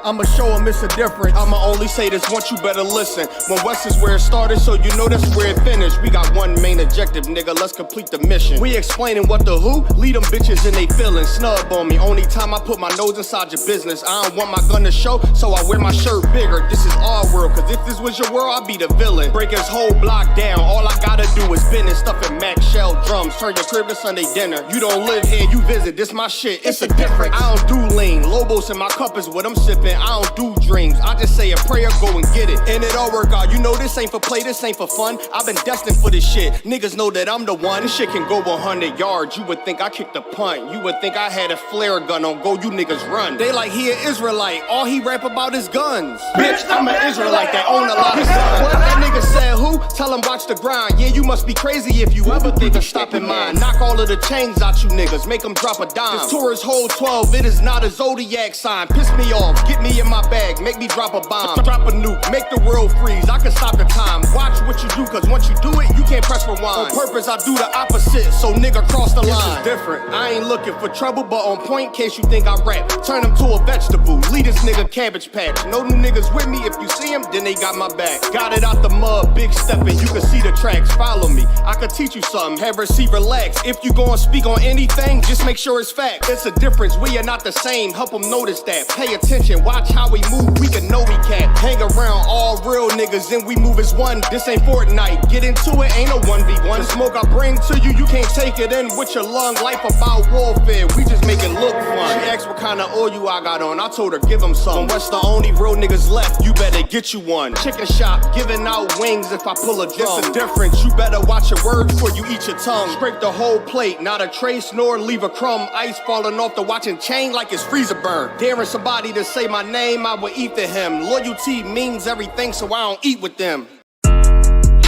I'ma show them it's a difference. I'ma only say this once, you better listen. When West is where it started, so you know that's where it finished. We got one main objective, nigga, let's complete the mission. We explaining what the who, lead them bitches in they feelings. Snub on me, only time I put my nose inside your business. I don't want my gun to show, so I wear my shirt bigger. This is our world, cause if this was your world, I'd be the villain. Break his whole block down, all I gotta do is business. Stuffing Mac shell drums, turn your crib to Sunday dinner. You don't live here, you visit, this my shit, it's a difference. I don't do lean, Lobos in my cup is what I'm sipping. I don't do dreams, I just say a prayer, go and get it. And it all work out, you know this ain't for play, this ain't for fun. I've been destined for this shit, niggas know that I'm the one. This shit can go 100 yards, you would think I kicked a punt. You would think I had a flare gun on go, you niggas run. They like he an Israelite, all he rap about is guns. Bitch, I'm an Israelite that own a lot of guns. What that nigga said who? Tell him watch the grind. Yeah, you must be crazy if you ever think of stopping mine. Knock all of the chains out you niggas, make them drop a dime. This tour is whole 12, it is not a zodiac sign. Piss me off, get me in my bag, make me drop a bomb. Drop a nuke, make the world freeze, I can stop the time. Watch what you do, cause once you do it, you can't press rewind. On purpose, I do the opposite, so nigga cross the line. This is different, I ain't looking for trouble, but on point, case you think I rap. Turn him to a vegetable, lead this nigga cabbage patch. No new niggas with me, if you see him, then they got my back. Got it out the mud, big stepping, you can see the tracks. Follow me, I could teach you something, have receive, relax. If you gon' speak on anything, just make sure it's fact. It's a difference, we are not the same, help them notice that. Pay attention, watch how we move, we can know we can't. Hang around all real niggas and we move as one. This ain't Fortnite, get into it, ain't no 1v1. The smoke I bring to you, you can't take it in with your lung. Life about warfare, we just make it look fun. She asked what kind of oil I got on, I told her give them some. When West the only real niggas left, you better get you one. Chicken shop, giving out wings if I pull a drum. It's a difference, you better watch your words before you eat your tongue. Scrape the whole plate, not a trace nor leave a crumb. Ice falling off the watch and chain like it's freezer burn. Daring somebody to say my name, I will eat for him. Loyalty means everything, so I don't eat with them.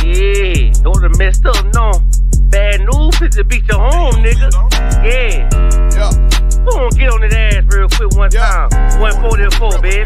Yeah, those are messed up, no. Bad news is to beat your home, nigga. Yeah. Go on, get on his ass real quick one time. 144, baby.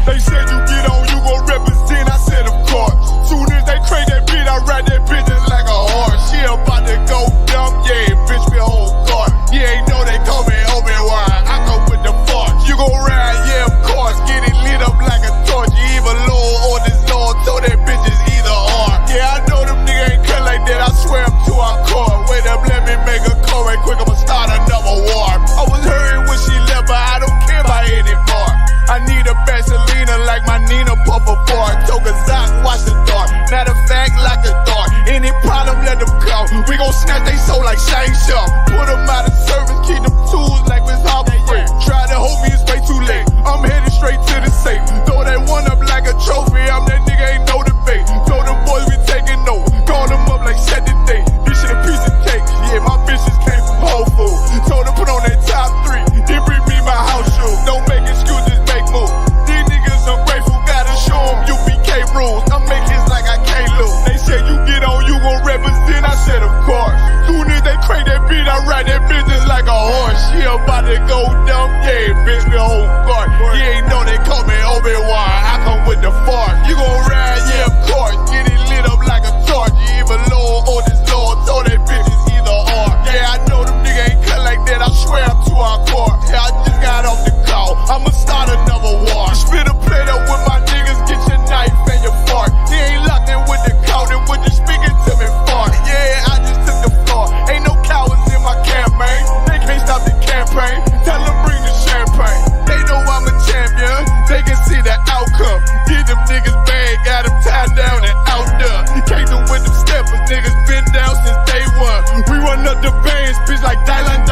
They said you get on, you gon' represent, I said of course. Soon as they crank that beat, I ride that bitch just like a horse. She about to go dumb, yeah, bitch, me whole car. You ain't know they call me Obi-Wan, I go with the force. You gon' ride, yeah, of course, get it lit up like a torch. You even low or this low, so that bitch is either or. Yeah, I know them niggas ain't cut like that, I swear I'm to our core. Wait up, let me make a call right quick, I'ma start another war. I was hurting when she left, but I don't care about anymore. I need a Vaselina like my Nina Puffer bar. Took a Zoc, watch the dark. Matter of fact, like a dart. Any problem, let them go. We gon' snatch they soul like Shang Tsung. Put them out of service, keep them tools like Miss Hopper free. Try to hold me, it's way too late. I'm headed straight to the safe. Throw that one up like a trophy. I'm that nigga, ain't no debate. Told them boys we taking over. Call them up like set the date. This shit a piece of cake. Yeah, my bitches came from Whole Foods. Told them put on that top 3. Then bring me my house shoes. Don't make excuses. These niggas ungrateful, gotta show them U.P.K rules. I make hits like I can't lose. They said you get on, you gon' represent, I said of course. Soon as they crank that beat, I ride that bitch just like a horse. She about to go dumb, yeah, bitch, me whole guard. You ain't know they call me Obi-Wan, I come with the force. You gon' ride, yeah, of course. Get it lit up like a torch. You even low or this low, throw that bitch is either or. Yeah, I know them niggas ain't cut like that, I swear I'm to our core. Yeah, I just got off the call, I'ma start another war. Spit a plate up with my niggas, get your knife and your fork. He ain't locked in with the counting, with the speaking to me fart. Yeah, I just took the floor, ain't no cowards in my campaign. They can't stop the campaign, tell them bring the champagne. They know I'm a champion, they can see the outcome. Get them niggas bad, got them tied down and out there. Came them with them steppers, niggas been down since day one. We run up the bands, bitch like Dylan.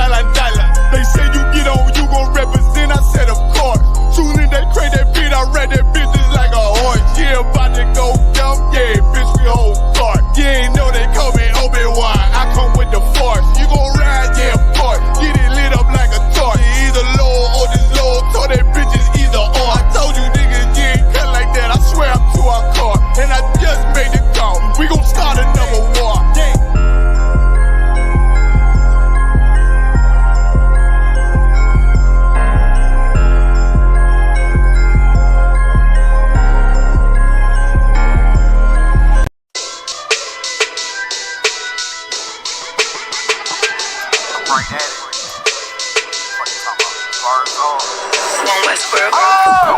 They say you get on, you gon' represent, I said of course. Soon as they crank that beat, I ride that bitch just like a horse. Yeah, about to go dumb, yeah, bitch, we whole guard. You ain't know they call me Obi-Wan, I come with the force. You gon' ride, yeah, of course. Get it lit up like a torch. You either low or this low, so that bitch is either or. I told you niggas, you ain't cut like that, I swear I'm to our car. And I just made it call, we gon' start another war. Yeah. Right at it. What you talking about?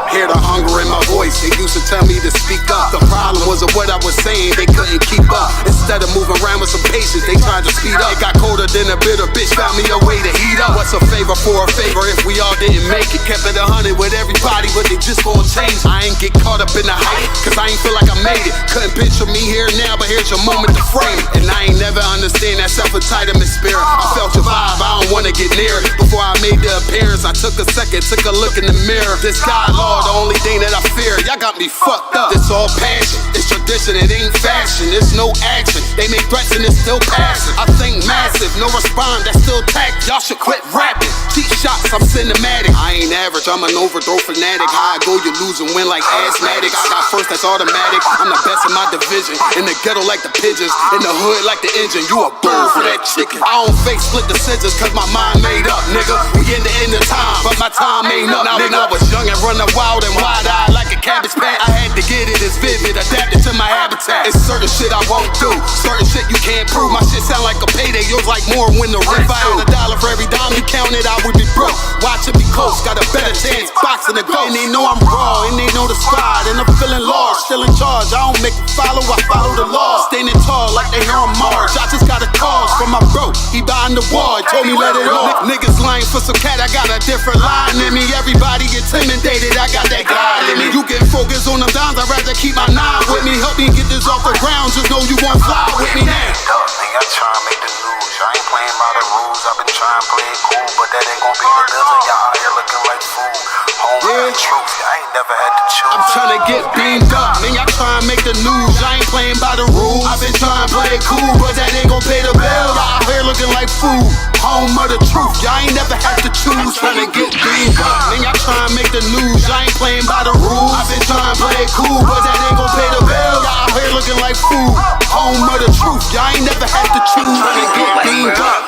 Hear the hunger in my voice, they used to tell me to speak up. The problem wasn't what I was saying, they couldn't keep up. Instead of moving around with some patience, they tried to speed up. It got colder than a bitter bitch, found me a way to heat up. What's a favor for a favor if we all didn't make it? Kept it 100 with everybody, but they just gon' change. I ain't get caught up in the hype, cause I ain't feel like I made it. Couldn't picture me here now, but here's your moment to frame it. And I ain't never understand that self-entitlement spirit. I felt your vibe, I don't wanna get near it. Before I made the appearance, I took a second, took a look in the mirror. This God, Lord, the only thing that I fear. Y'all got me fucked up. It's all passion, it's tradition, it ain't fashion. It's no action, they make threats and it's still passing. I think massive, no respond, that's still tact. Y'all should quit rapping. Cheap shots, I'm cinematic. I ain't average, I'm an overthrow fanatic. How I go, you lose and win like asthmatics. I got first, that's automatic. I'm the best in my division. In the ghetto like the pigeons, in the hood like the engine. You a bird for that chicken. I don't fake split decisions, cause my mind made up, nigga. We in the end of time, but my time ain't up. Now when I was young and running wild and wide-eyed like a cabbage patch, I had to get it as vivid, adapted to my habitat. It's certain shit I won't do, certain shit you can't prove. My shit sound like a payday, yours like more when the rent. If I had $1 for every dime you counted, I would be broke. Watch it be close, got a better chance, boxing the ghost. And they know I'm raw, and they know the squad, and I'm feeling large, still in charge. I don't make it follow, I follow the law. Standing tall like they hear on March. I just got a call from my bro, he behind the wall, he told me let it off. Niggas lying for some cat, I got a different line in me. Everybody intimidated, I got that God in me. You get focused on them dimes, I'd rather keep my nine with me. Help me get this off the ground, just know you won't fly with me now. I try and make the news, I ain't playing by the rules. I've been trying to play it cool, but that ain't gon' be the deal. Y'all out here looking like fool. Home with the truth, I ain't never had to choose. I'm trying to get beamed up, man, y'all try and make the news. I ain't playing by the rules. I've been trying to play it cool, but that ain't gon' pay the bill. Y'all out here looking like fool. Home of the truth, y'all ain't never had to choose. Trying to get beamed up, man, y'all try and make the news. I ain't playing by the rules. I've been trying to play it cool, but that ain't gon' pay the bill. Y'all out here looking like fool. Home of the truth, y'all ain't never had to choose. Trying to get beamed up.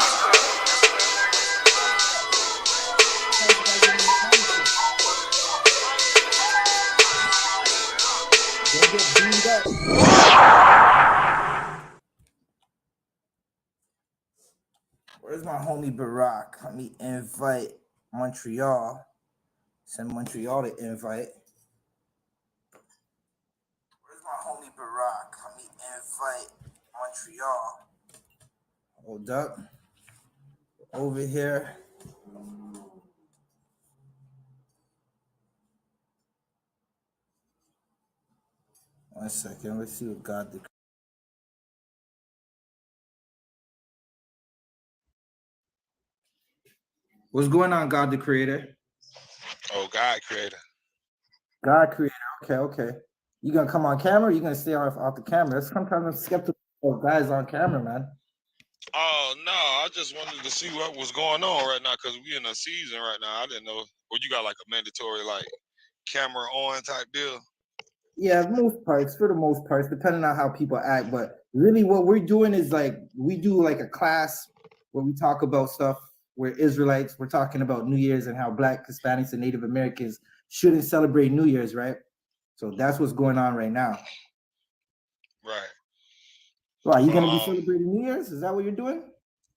Where's my homie Barack? Let me invite Montreal. Send Montreal the invite. Where's my homie Barack? Let me invite Montreal. Hold up. Over here. One second. Let's see what God did. What's going on, God the Creator? Oh, God Creator. God Creator. Okay. You gonna come on camera or you gonna stay off the camera? Sometimes I'm skeptical of guys on camera, man. Oh, no, I just wanted to see what was going on right now because we in a season right now. I didn't know. Well, you got like a mandatory like camera on type deal? Yeah, for the most parts, depending on how people act. But really what we're doing is like, we do like a class where we talk about stuff. We're Israelites. We're talking about New Year's and how Black, Hispanics, and Native Americans shouldn't celebrate New Year's, right? So that's what's going on right now. Right. Well, are you gonna be celebrating New Year's? Is that what you're doing?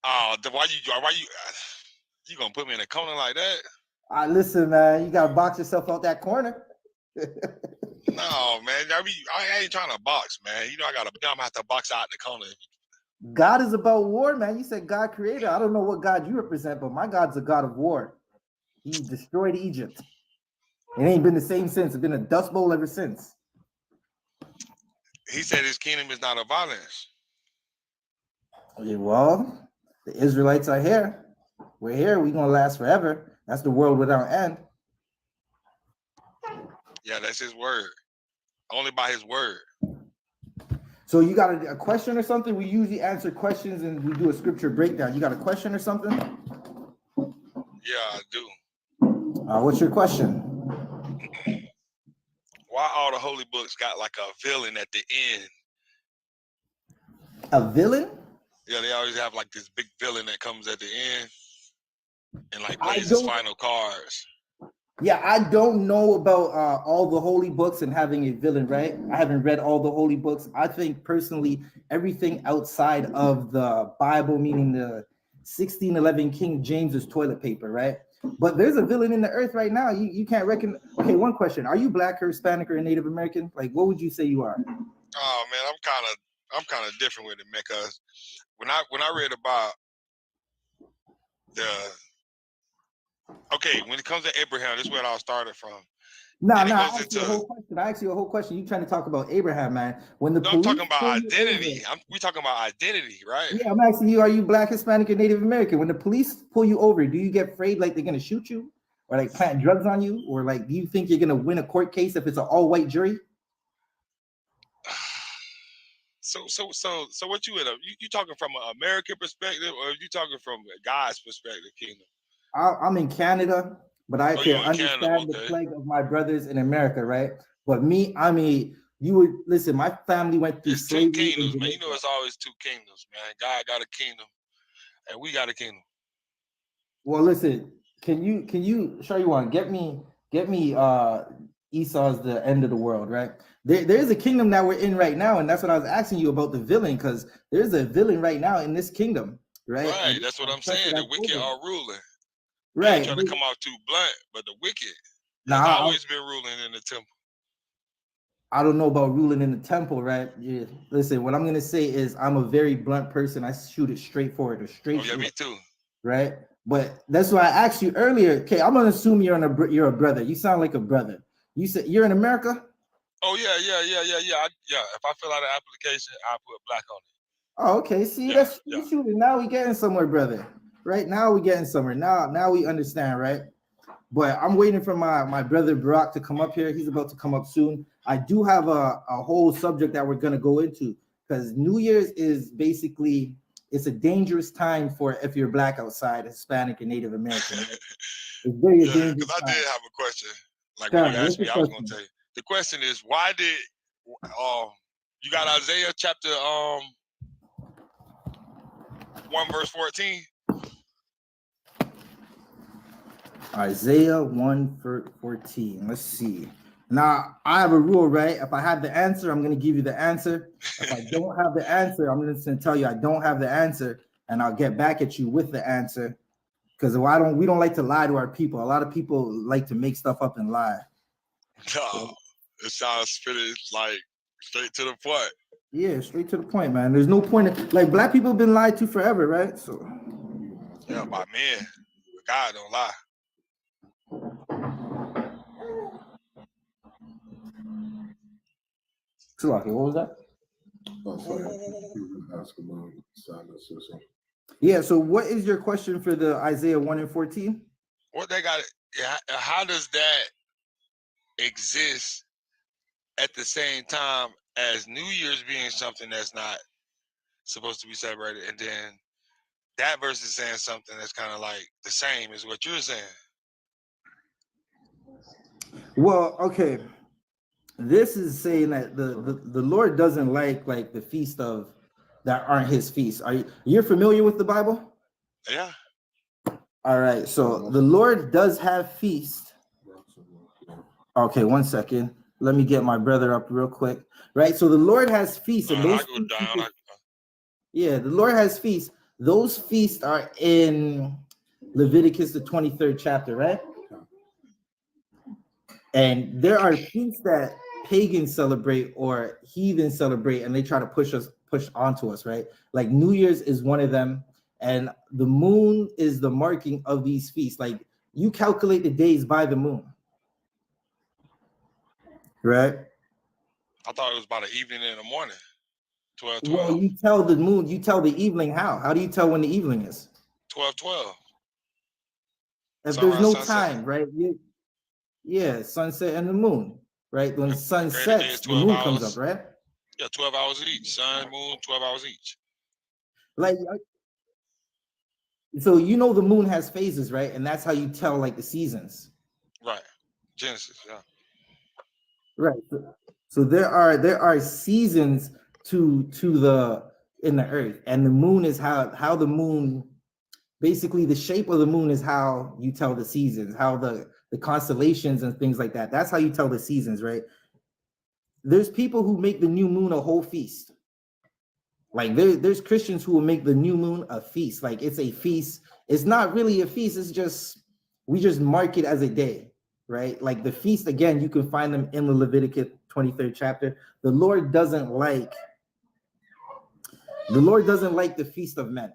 Oh, why you gonna put me in a corner like that? Listen, man, you gotta box yourself out that corner. No, man. I ain't trying to box, man. You know I'm gonna have to box out in the corner. God is about war, man. You said God Creator. I don't know what God you represent, but my God's a God of war. He destroyed Egypt. It ain't been the same since. It's been a dust bowl ever since. He said his kingdom is not of violence. Okay, well, the Israelites are here. We're here. We're going to last forever. That's the world without end. Yeah, that's his word. Only by his word. So you got a question or something? We usually answer questions and we do a scripture breakdown. You got a question or something? Yeah, I do. What's your question? Why all the holy books got like a villain at the end? A villain? Yeah, they always have like this big villain that comes at the end and like plays his final cards. Yeah, I don't know about all the holy books and having a villain, right? I haven't read all the holy books. I think personally, everything outside of the Bible, meaning the 1611 King James, is toilet paper, right? But there's a villain in the earth right now. You can't reckon. Okay, one question: are you Black or Hispanic or Native American? Like, what would you say you are? Oh man, I'm kind of different with it, man. Cause when I read about when it comes to Abraham, this is where I started from. No, And no, it I goes asked you into a whole question. I asked you a whole question. You trying to talk about Abraham, man? When the no, I'm police talking about pull you identity. over, We talking about identity, right? yeah, I'm asking you: are you Black, Hispanic, or Native American? When the police pull you over, do you get afraid like they're gonna shoot you, or like plant drugs on you, or like do you think you're gonna win a court case if it's an all-white jury? So what you in a you talking from an American perspective or you talking from God's perspective, Kingdom? I'm in Canada, but I Oh, can you in Canada, understand the okay. plague of my brothers in America, right? But me, I mean, you would listen. My family went through It's two slavery in kingdoms, man. Jamaica. You know it's always two kingdoms, man. God got a kingdom and we got a kingdom. Well, listen, can you sure you want get me Esau's the end of the world, right? There's a kingdom that we're in right now, and that's what I was asking you about the villain, because there's a villain right now in this kingdom, right? Right, And that's what I'm especially saying. The that's wicked over. are ruling. I ain't Right. trying to come off too blunt, but the wicked has Now always been ruling in the temple. I don't know about ruling in the temple, right? Yeah. Listen, what I'm gonna say is I'm a very blunt person. I shoot it straight forward, Oh yeah, me too. right? But that's why I asked you earlier. Okay, I'm gonna assume you're a brother. You sound like a brother. You said you're in America. Oh yeah. If I fill out an application, I'll put Black on it. Oh, okay. See, Yeah, that's yeah. shooting. Now we getting somewhere, brother. Right now we getting somewhere. Now we understand, right? But I'm waiting for my brother Brock to come up here. He's about to come up soon. I do have a whole subject that we're gonna go into, because New Year's is basically it's a dangerous time for if you're Black outside, Hispanic and Native American. Right? It's very Yeah, dangerous because I time. did have a question. Like Tell when you me, what's asked me, the I was gonna question? tell you. The question is, why did you got Isaiah chapter 1 verse 14? Isaiah 1:14. Let's see. Now I have a rule, right? If I have the answer, I'm gonna give you the answer. If I don't have the answer, I'm just gonna tell you I don't have the answer, and I'll get back at you with the answer. Because we don't like to lie to our people. A lot of people like to make stuff up and lie. No, it sounds pretty like straight to the point. Yeah, straight to the point, man. There's no point like Black people have been lied to forever, right? So Yeah, by men, but God don't lie. what was that? Oh, sorry. You can ask about silence or something. Yeah, so what is your question for the Isaiah 1:14? What they got? How does that exist at the same time as New Year's being something that's not supposed to be celebrated, and then that verse is saying something that's kind of like the same as what you're saying? Well, okay. This is saying that the Lord doesn't like the feast of that aren't his feasts. You're familiar with the Bible? Yeah. All right, so the Lord does have feasts. Okay, 1 second. Let me get my brother up real quick. Right, so the Lord has feasts, and those I go down. yeah, the Lord has feasts. Those feasts are in Leviticus the 23rd chapter, right? And there are feasts that pagans celebrate or heathens celebrate, and they try to push onto us, right? Like New Year's is one of them, and the moon is the marking of these feasts. Like you calculate the days by the moon, right? I thought it was about the evening and the morning. 12, 12. Well, you tell the moon, you tell the evening how? How do you tell when the evening is? 12, 12. If Sunrise, there's no sunset. time, right? Yeah, sunset and the moon, right? When the sun Greater sets, the moon comes up, right? Yeah, 12 hours each. Sun, moon, 12 hours each. Like, so you know the moon has phases, right? And that's how you tell like the seasons. Right. Genesis, yeah. Right. So there are seasons to the in the earth, and the moon is how the moon, basically the shape of the moon is how you tell the seasons, how the constellations and things like that. That's how you tell the seasons, right? There's people who make the new moon a whole feast. Like there's Christians who will make the new moon a feast. Like it's a feast. It's not really a feast. It's just We just mark it as a day, right? Like the feast, again, you can find them in the Leviticus 23rd chapter. The Lord doesn't like the feast of men.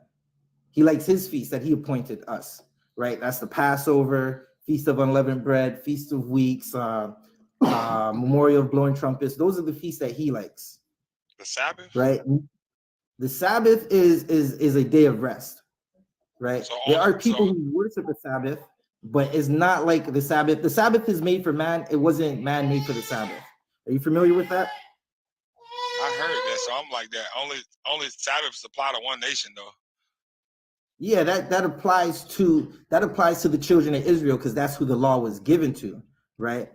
He likes his feast that he appointed us, right? That's the Passover, Feast of Unleavened Bread, Feast of Weeks, Memorial of Blowing Trumpets. Those are the feasts that he likes. The Sabbath, right? The Sabbath is a day of rest, right? So There only are people who worship the Sabbath, but it's not like the Sabbath. The Sabbath is made for man. It wasn't man made for the Sabbath. Are you familiar with that? I heard that, so I'm like that. Only Sabbaths apply to one nation, though. Yeah, that applies to the children of Israel because that's who the law was given to, right?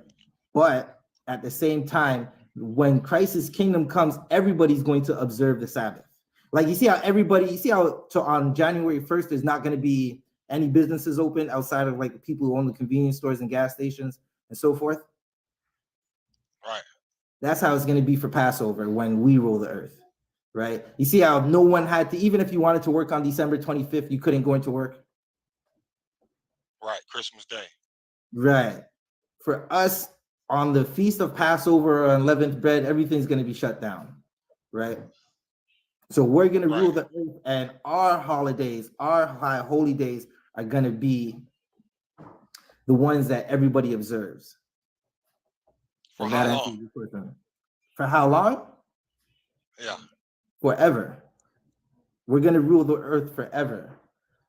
But at the same time, when Christ's kingdom comes, everybody's going to observe the Sabbath. Like you see how on January 1st, there's not going to be any businesses open outside of like the people who own the convenience stores and gas stations and so forth. Right. That's how it's going to be for Passover when we rule the earth, right? You see how no one had to, even if you wanted to work on December 25th, you couldn't go into work. Right, Christmas Day. Right. For us, on the Feast of Passover or Unleavened Bread, everything's going to be shut down, right? So we're going to rule the earth, and our holidays, our high holy days are going to be the ones that everybody observes. For how long? For how long? Yeah. Forever. We're going to rule the earth forever,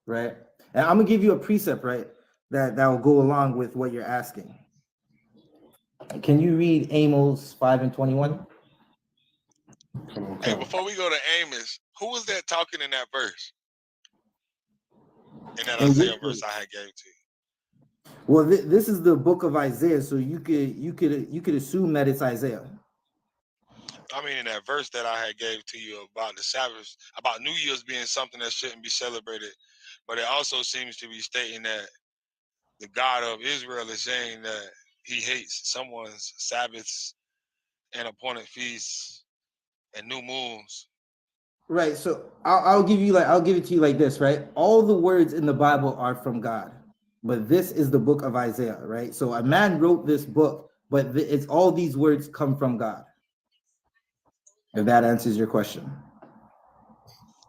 right? And I'm going to give you a precept, right, that will go along with what you're asking. Can you read Amos 5:21? Hey, before we go to Amos, who was that talking in that verse? In that Isaiah verse I had gave to you. Well, this is the book of Isaiah, so you could assume that it's Isaiah. I mean, in that verse that I had gave to you about the Sabbath, about New Year's being something that shouldn't be celebrated, but it also seems to be stating that the God of Israel is saying that he hates someone's Sabbaths and appointed feasts and new moons. Right. So I'll give it to you like this, right? All the words in the Bible are from God, but this is the book of Isaiah, right? So a man wrote this book, but it's all these words come from God. If that answers your question.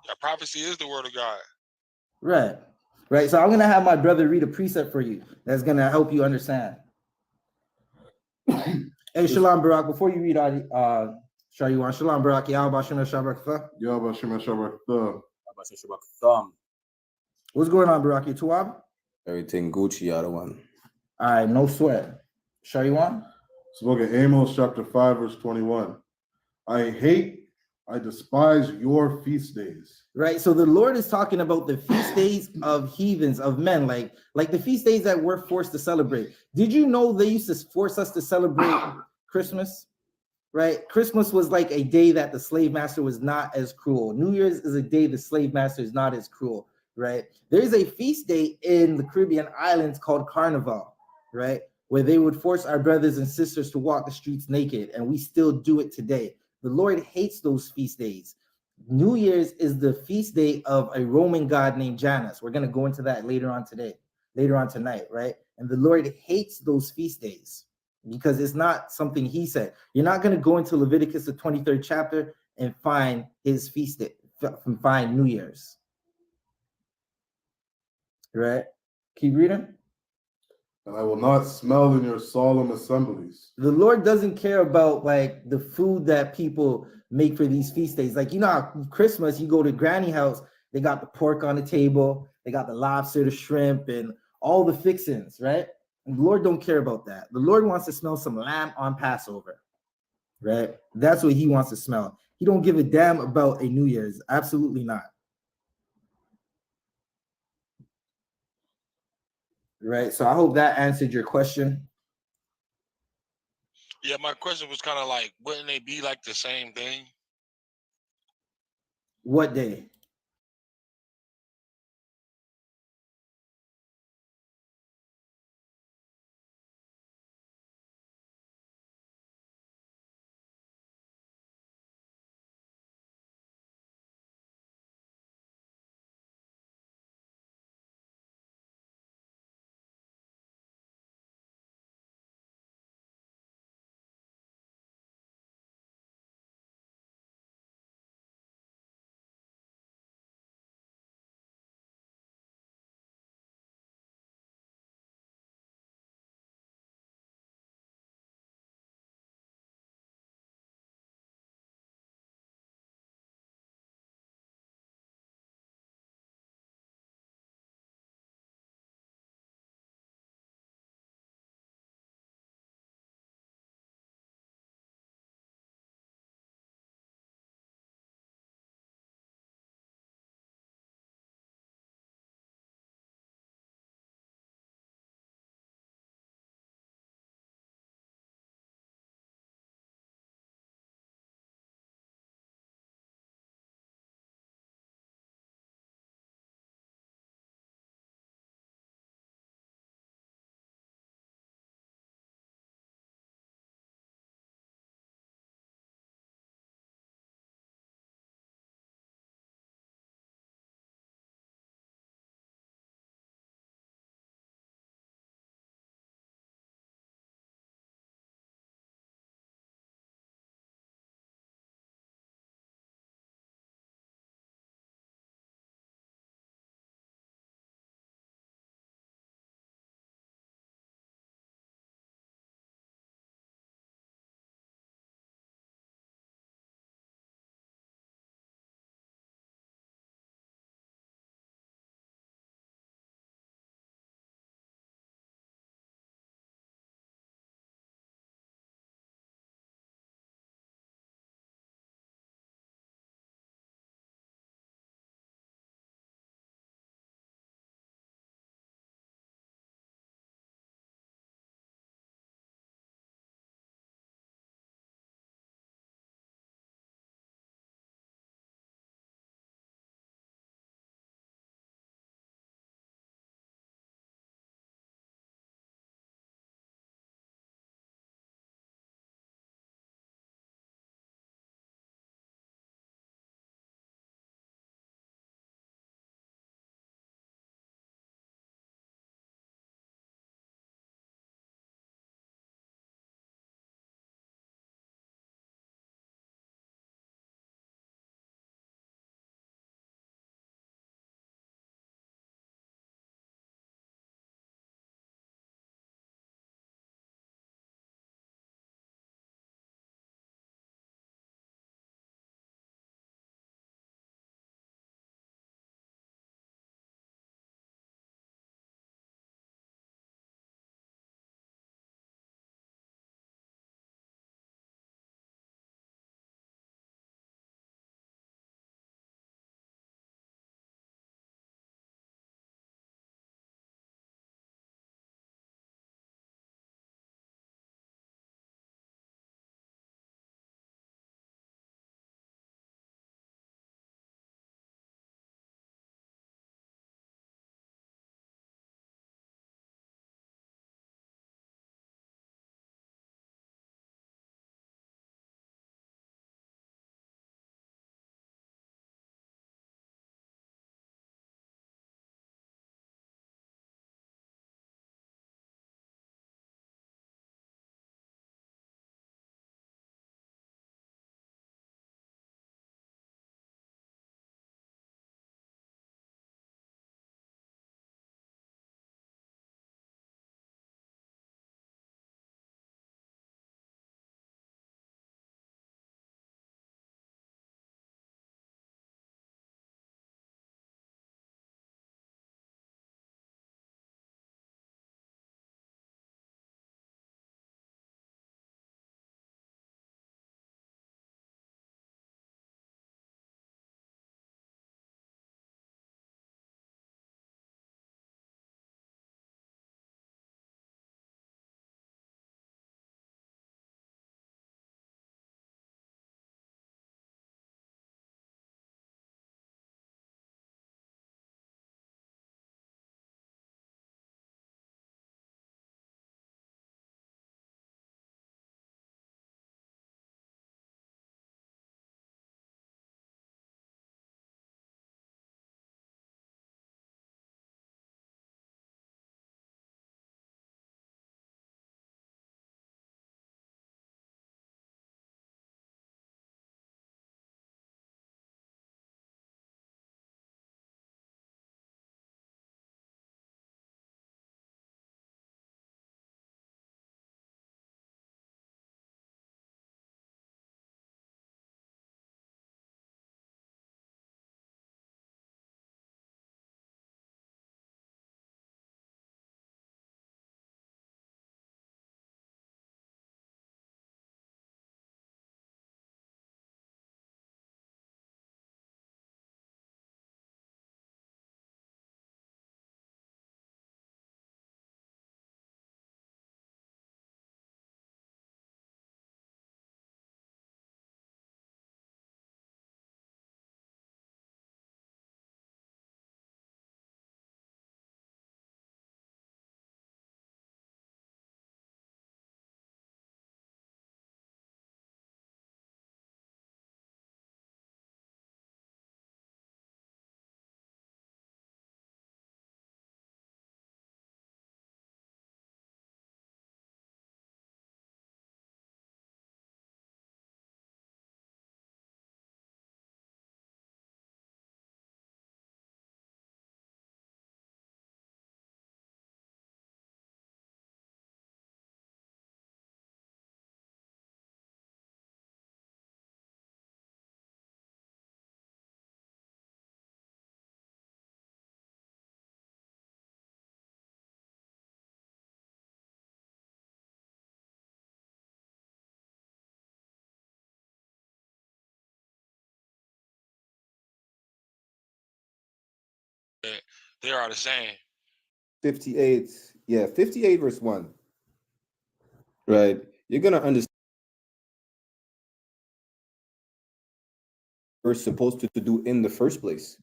Yeah, prophecy is the word of God. Right. Right. So I'm gonna have my brother read a precept for you that's gonna help you understand. Hey, Shalom, Barak. Before you read Shariwan, Shalom, Barak. What's going on, Barak? You Tuab? Everything Gucci, other one. All right, no sweat. Shariwan? Book of Amos, chapter 5, verse 21. I despise your feast days. Right. So the Lord is talking about the feast days of heathens, of men, like the feast days that we're forced to celebrate. Did you know they used to force us to celebrate Christmas? Right. Christmas was like a day that the slave master was not as cruel. New Year's is a day the slave master is not as cruel. Right. There's a feast day in the Caribbean islands called Carnival, right, where they would force our brothers and sisters to walk the streets naked, and we still do it today. The Lord hates those feast days. New Year's is the feast day of a Roman god named Janus. We're going to go into that later on tonight, right? And the Lord hates those feast days because it's not something he said. You're not going to go into Leviticus, the 23rd chapter, and find his feast day, find New Year's. Right? Keep reading. And I will not smell in your solemn assemblies. The Lord doesn't care about like the food that people make for these feast days. Like, you know, how Christmas, you go to Granny house, they got the pork on the table, they got the lobster, the shrimp, and all the fixings, right? And the Lord don't care about that. The Lord wants to smell some lamb on Passover, right? That's what he wants to smell. He don't give a damn about a New Year's. Absolutely not. Right. So I hope that answered your question. Yeah, my question was kind of like, wouldn't they be like the same thing? What day? They are the same. 58, yeah, 58 verse 1. Right? You're gonna understand what we're supposed to do in the first place.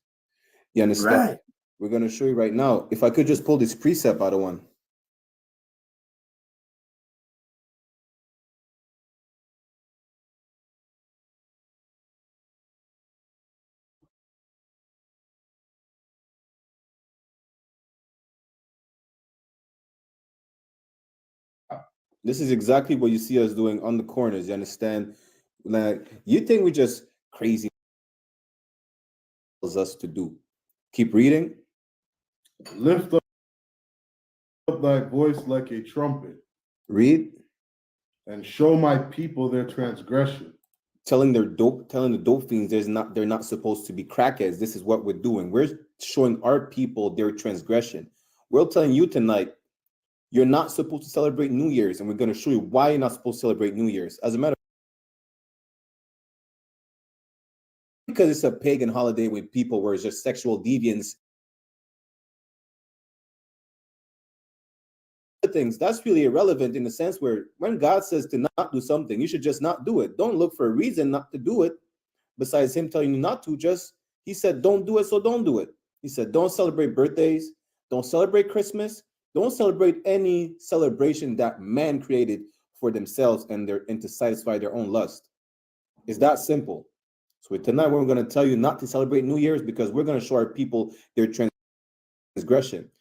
You understand? Right. We're gonna show you right now. If I could just pull this precept out of one. This is exactly what you see us doing on the corners. You understand? Like, you think we just crazy us to do. Keep reading. Lift up thy voice like a trumpet, Read. and show my people their transgression. Telling the dope fiends they're not supposed to be crackheads. This is what we're doing. We're showing our people their transgression. We're telling you tonight, you're not supposed to celebrate New Year's, and we're going to show you why you're not supposed to celebrate New Year's. As a matter of fact, because it's a pagan holiday with people where it's just sexual deviance things, that's really irrelevant in the sense where when God says to not do something, you should just not do it. Don't look for a reason not to do it besides him telling you not to. Just he said don't do it, so don't do it. He said don't celebrate birthdays, don't celebrate Christmas, don't celebrate any celebration that man created for themselves and to satisfy their own lust. It's that simple. So tonight we're going to tell you not to celebrate New Year's because we're going to show our people their transgression.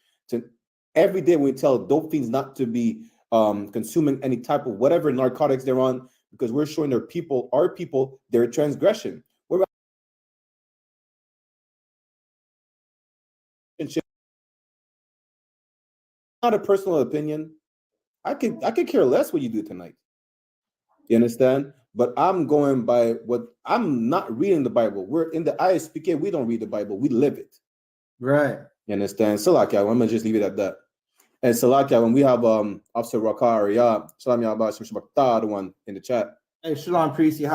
Every day we tell dope fiends not to be consuming any type of whatever narcotics they're on, because we're showing our people, their transgression. We're not a personal opinion. I could care less what you do tonight. You understand? But I'm going by what I'm not reading the Bible. We're in the I.S.U.P.K. We don't read the Bible. We live it. Right. You understand? Salakia, I'm gonna just leave it at that. And Salakia, when we have Officer Rakar or Shalom Yahba Shabbat, the one in the chat. Hey, Shalom, priest. Hey,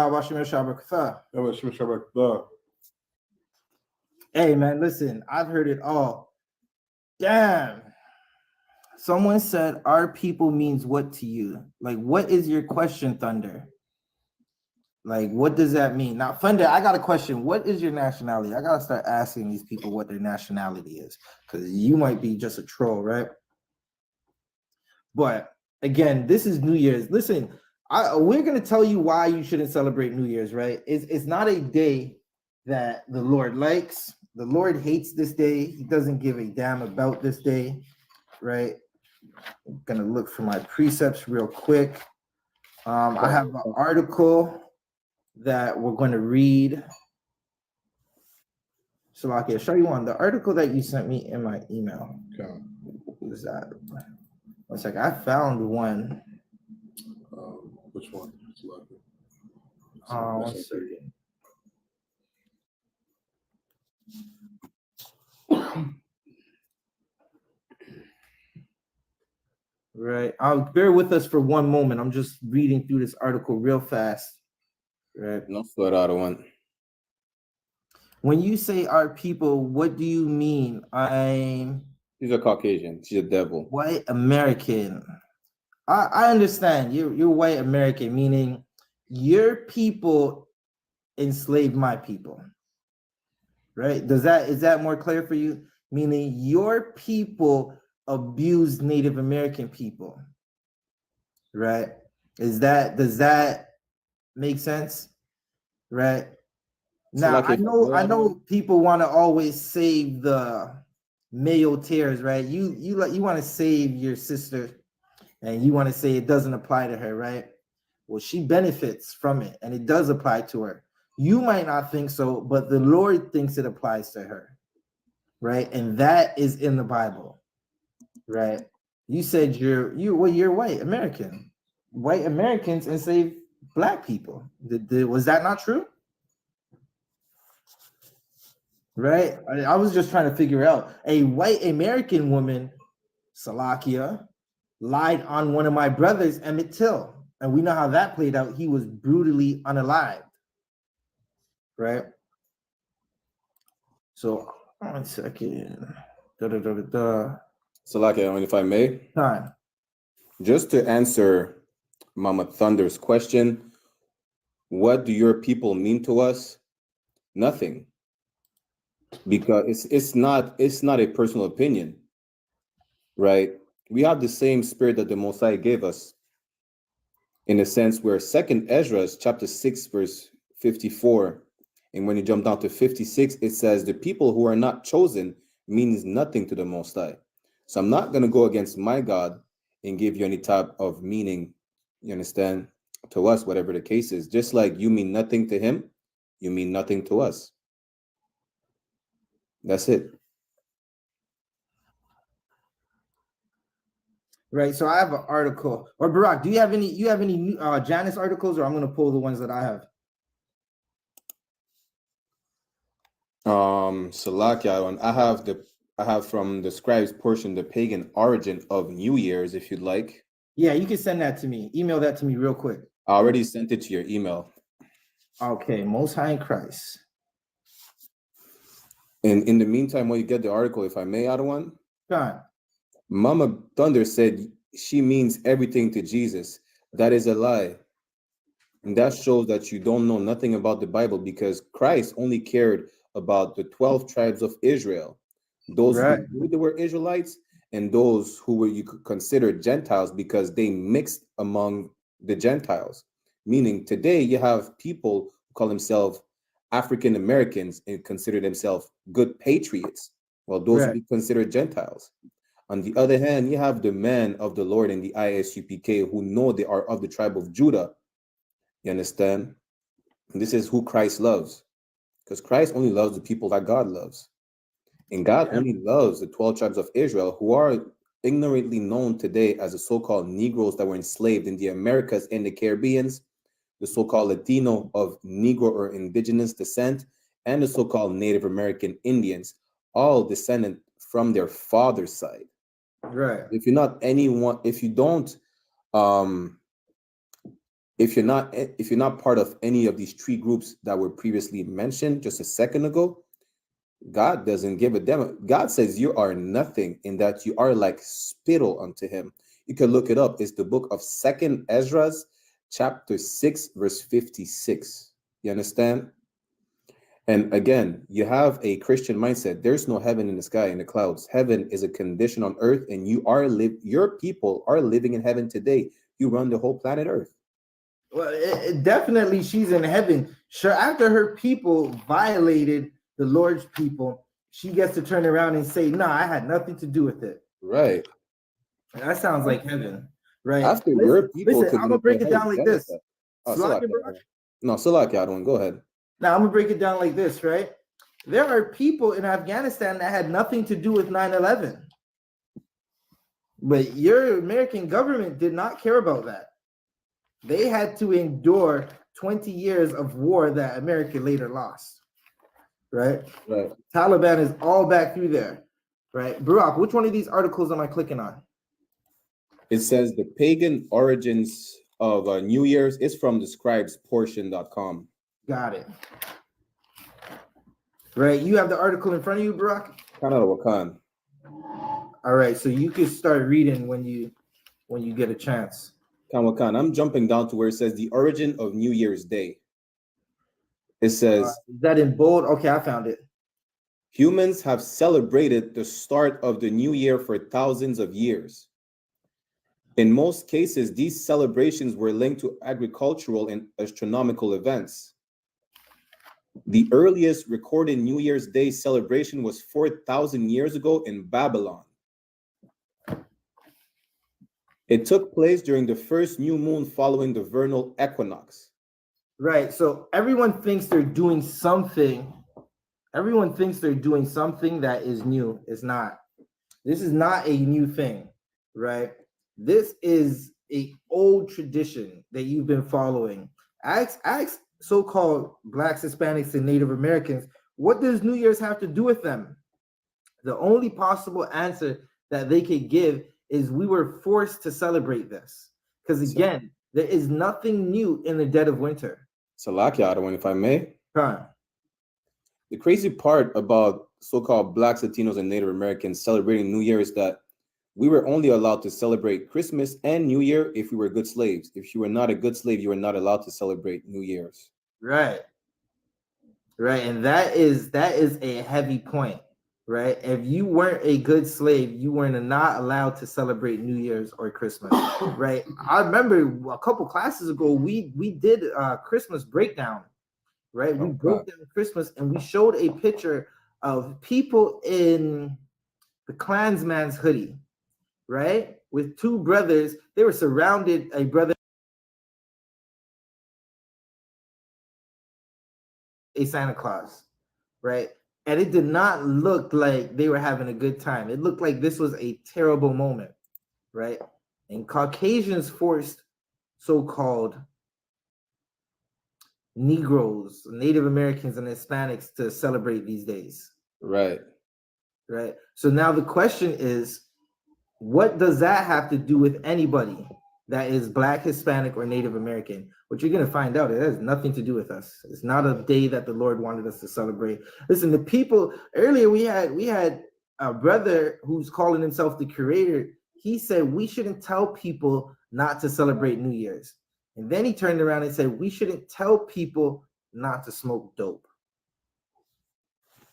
man, listen, I've heard it all. Damn. Someone said, our people means what to you? Like, what is your question, Thunder? Like, what does that mean? Now, Thunder, I got a question. What is your nationality? I got to start asking these people what their nationality is, because you might be just a troll, right? But again, this is New Year's. Listen, we're going to tell you why you shouldn't celebrate New Year's, right? It's not a day that the Lord likes. The Lord hates this day. He doesn't give a damn about this day, right? I'm going to look for my precepts real quick. I have an article that we're going to read. Shalaki, I'll show you one. The article that you sent me in my email. Okay. What is that? One second. I found one. Which one? One second. Right. Bear with us for one moment. I'm just reading through this article real fast. Right. No sweat out of one. When you say our people, what do you mean? She's a Caucasian. She's a devil. White American. I understand. You're white American, meaning your people enslaved my people. Right? Is that more clear for you? Meaning your people abused Native American people. Right? Does that make sense? Right? Now, I know people want to always save the male tears, right? You want to save your sister and you want to say it doesn't apply to her, right? Well, she benefits from it and it does apply to her. You might not think so, but the Lord thinks it applies to her, right? And that is in the Bible, right? You said you're white American. White Americans enslaved black people. Was that not true? Right? I was just trying to figure out. A white American woman, Salakia, lied on one of my brothers, Emmett Till. And we know how that played out. He was brutally unalived. Right? So, 1 second. Salakia, if I may, Time. just to answer Mama Thunder's question, what do your people mean to us? Nothing, because it's not a personal opinion, right? We have the same spirit that the Mosiah gave us, in a sense where 2nd Ezra chapter 6 verse 54, and when you jump down to 56, it says the people who are not chosen means nothing to the Most High. So I'm not going to go against my God and give you any type of meaning, you understand, to us, whatever the case is. Just like you mean nothing to him, you mean nothing to us. That's it. Right. So I have an article. Or Barak, do you have any Janice articles, or I'm going to pull the ones that I have? Salakia, I have from the scribes portion the pagan origin of New Year's, if you'd like. Yeah, you can send that to me. Email that to me real quick. I already sent it to your email. Okay, Most High in Christ. And in the meantime, while you get the article, if I may, Adawan, God. Mama Thunder said she means everything to Jesus. That is a lie. And that shows that you don't know nothing about the Bible, because Christ only cared about the 12 tribes of Israel. Those Right. who were Israelites and those who were, you could consider Gentiles, because they mixed among the Gentiles. Meaning today you have people who call themselves African Americans and consider themselves good patriots. Well, those Right. would be considered Gentiles. On the other hand, you have the men of the Lord in the I.S.U.P.K who know they are of the tribe of Judah. You understand? And this is who Christ loves, because Christ only loves the people that God loves. And God only loves the 12 tribes of Israel, who are ignorantly known today as the so-called Negroes that were enslaved in the Americas and the Caribbeans, the so-called Latino of Negro or indigenous descent, and the so-called Native American Indians, all descended from their father's side. Right. If you're not anyone, if you're not part of any of these three groups that were previously mentioned just a second ago, God doesn't give a damn. God says you are nothing, in that you are like spittle unto him. You can look it up. It's the book of 2nd Ezra, chapter 6, verse 56. You understand? And again, you have a Christian mindset. There's no heaven in the sky, in the clouds. Heaven is a condition on earth, and your people are living in heaven today. You run the whole planet Earth. Well, definitely she's in heaven. Sure, after her people violated the Lord's people, she gets to turn around and say, "No, I had nothing to do with it." Right. That sounds like heaven, right? After your people, listen, I'm gonna break it down like this. No, Salakia, I don't. Go ahead. Now I'm gonna break it down like this, right? There are people in Afghanistan that had nothing to do with 9/11, but your American government did not care about that. They had to endure 20 years of war that America later lost, right? Right. Taliban is all back through there, right? Barak, which one of these articles am I clicking on? It says the pagan origins of New Year's is from the scribesportion.com. Got it. Right, you have the article in front of you, Barak? Canada Wakan. All right, so you can start reading when you get a chance. Wakan. I'm jumping down to where it says the origin of New Year's Day. It says, is that in bold? Okay, I found it. Humans have celebrated the start of the new year for thousands of years. In most cases, these celebrations were linked to agricultural and astronomical events. The earliest recorded New Year's Day celebration was 4,000 years ago in Babylon. It took place during the first new moon following the vernal equinox. Right. So everyone thinks they're doing something. Everyone thinks they're doing something that is new. It's not. This is not a new thing, right? This is an old tradition that you've been following. Ask so-called Blacks, Hispanics, and Native Americans, what does New Year's have to do with them? The only possible answer that they could give is we were forced to celebrate this. Because again, there is nothing new in the dead of winter. Salakia, if I may. Huh. The crazy part about so-called Blacks, Latinos, and Native Americans celebrating New Year is that we were only allowed to celebrate Christmas and New Year if we were good slaves. If you were not a good slave, you were not allowed to celebrate New Year's. Right. Right. And that is a heavy point, right? If you weren't a good slave, you were not allowed to celebrate New Year's or Christmas, right? I remember a couple classes ago, we did a Christmas breakdown, right? We broke down Christmas and we showed a picture of people in the Klansman's hoodie, right? With two brothers. They were surrounded, a brother, a Santa Claus, right? And it did not look like they were having a good time. It looked like this was a terrible moment, right? And Caucasians forced so-called Negroes, Native Americans, and Hispanics to celebrate these days. Right. Right. So now the question is, what does that have to do with anybody that is Black, Hispanic, or Native American? What you're going to find out, it has nothing to do with us. It's not a day that the Lord wanted us to celebrate. Listen, the people, earlier we had a brother who's calling himself the curator. He said we shouldn't tell people not to celebrate New Year's. And then he turned around and said we shouldn't tell people not to smoke dope.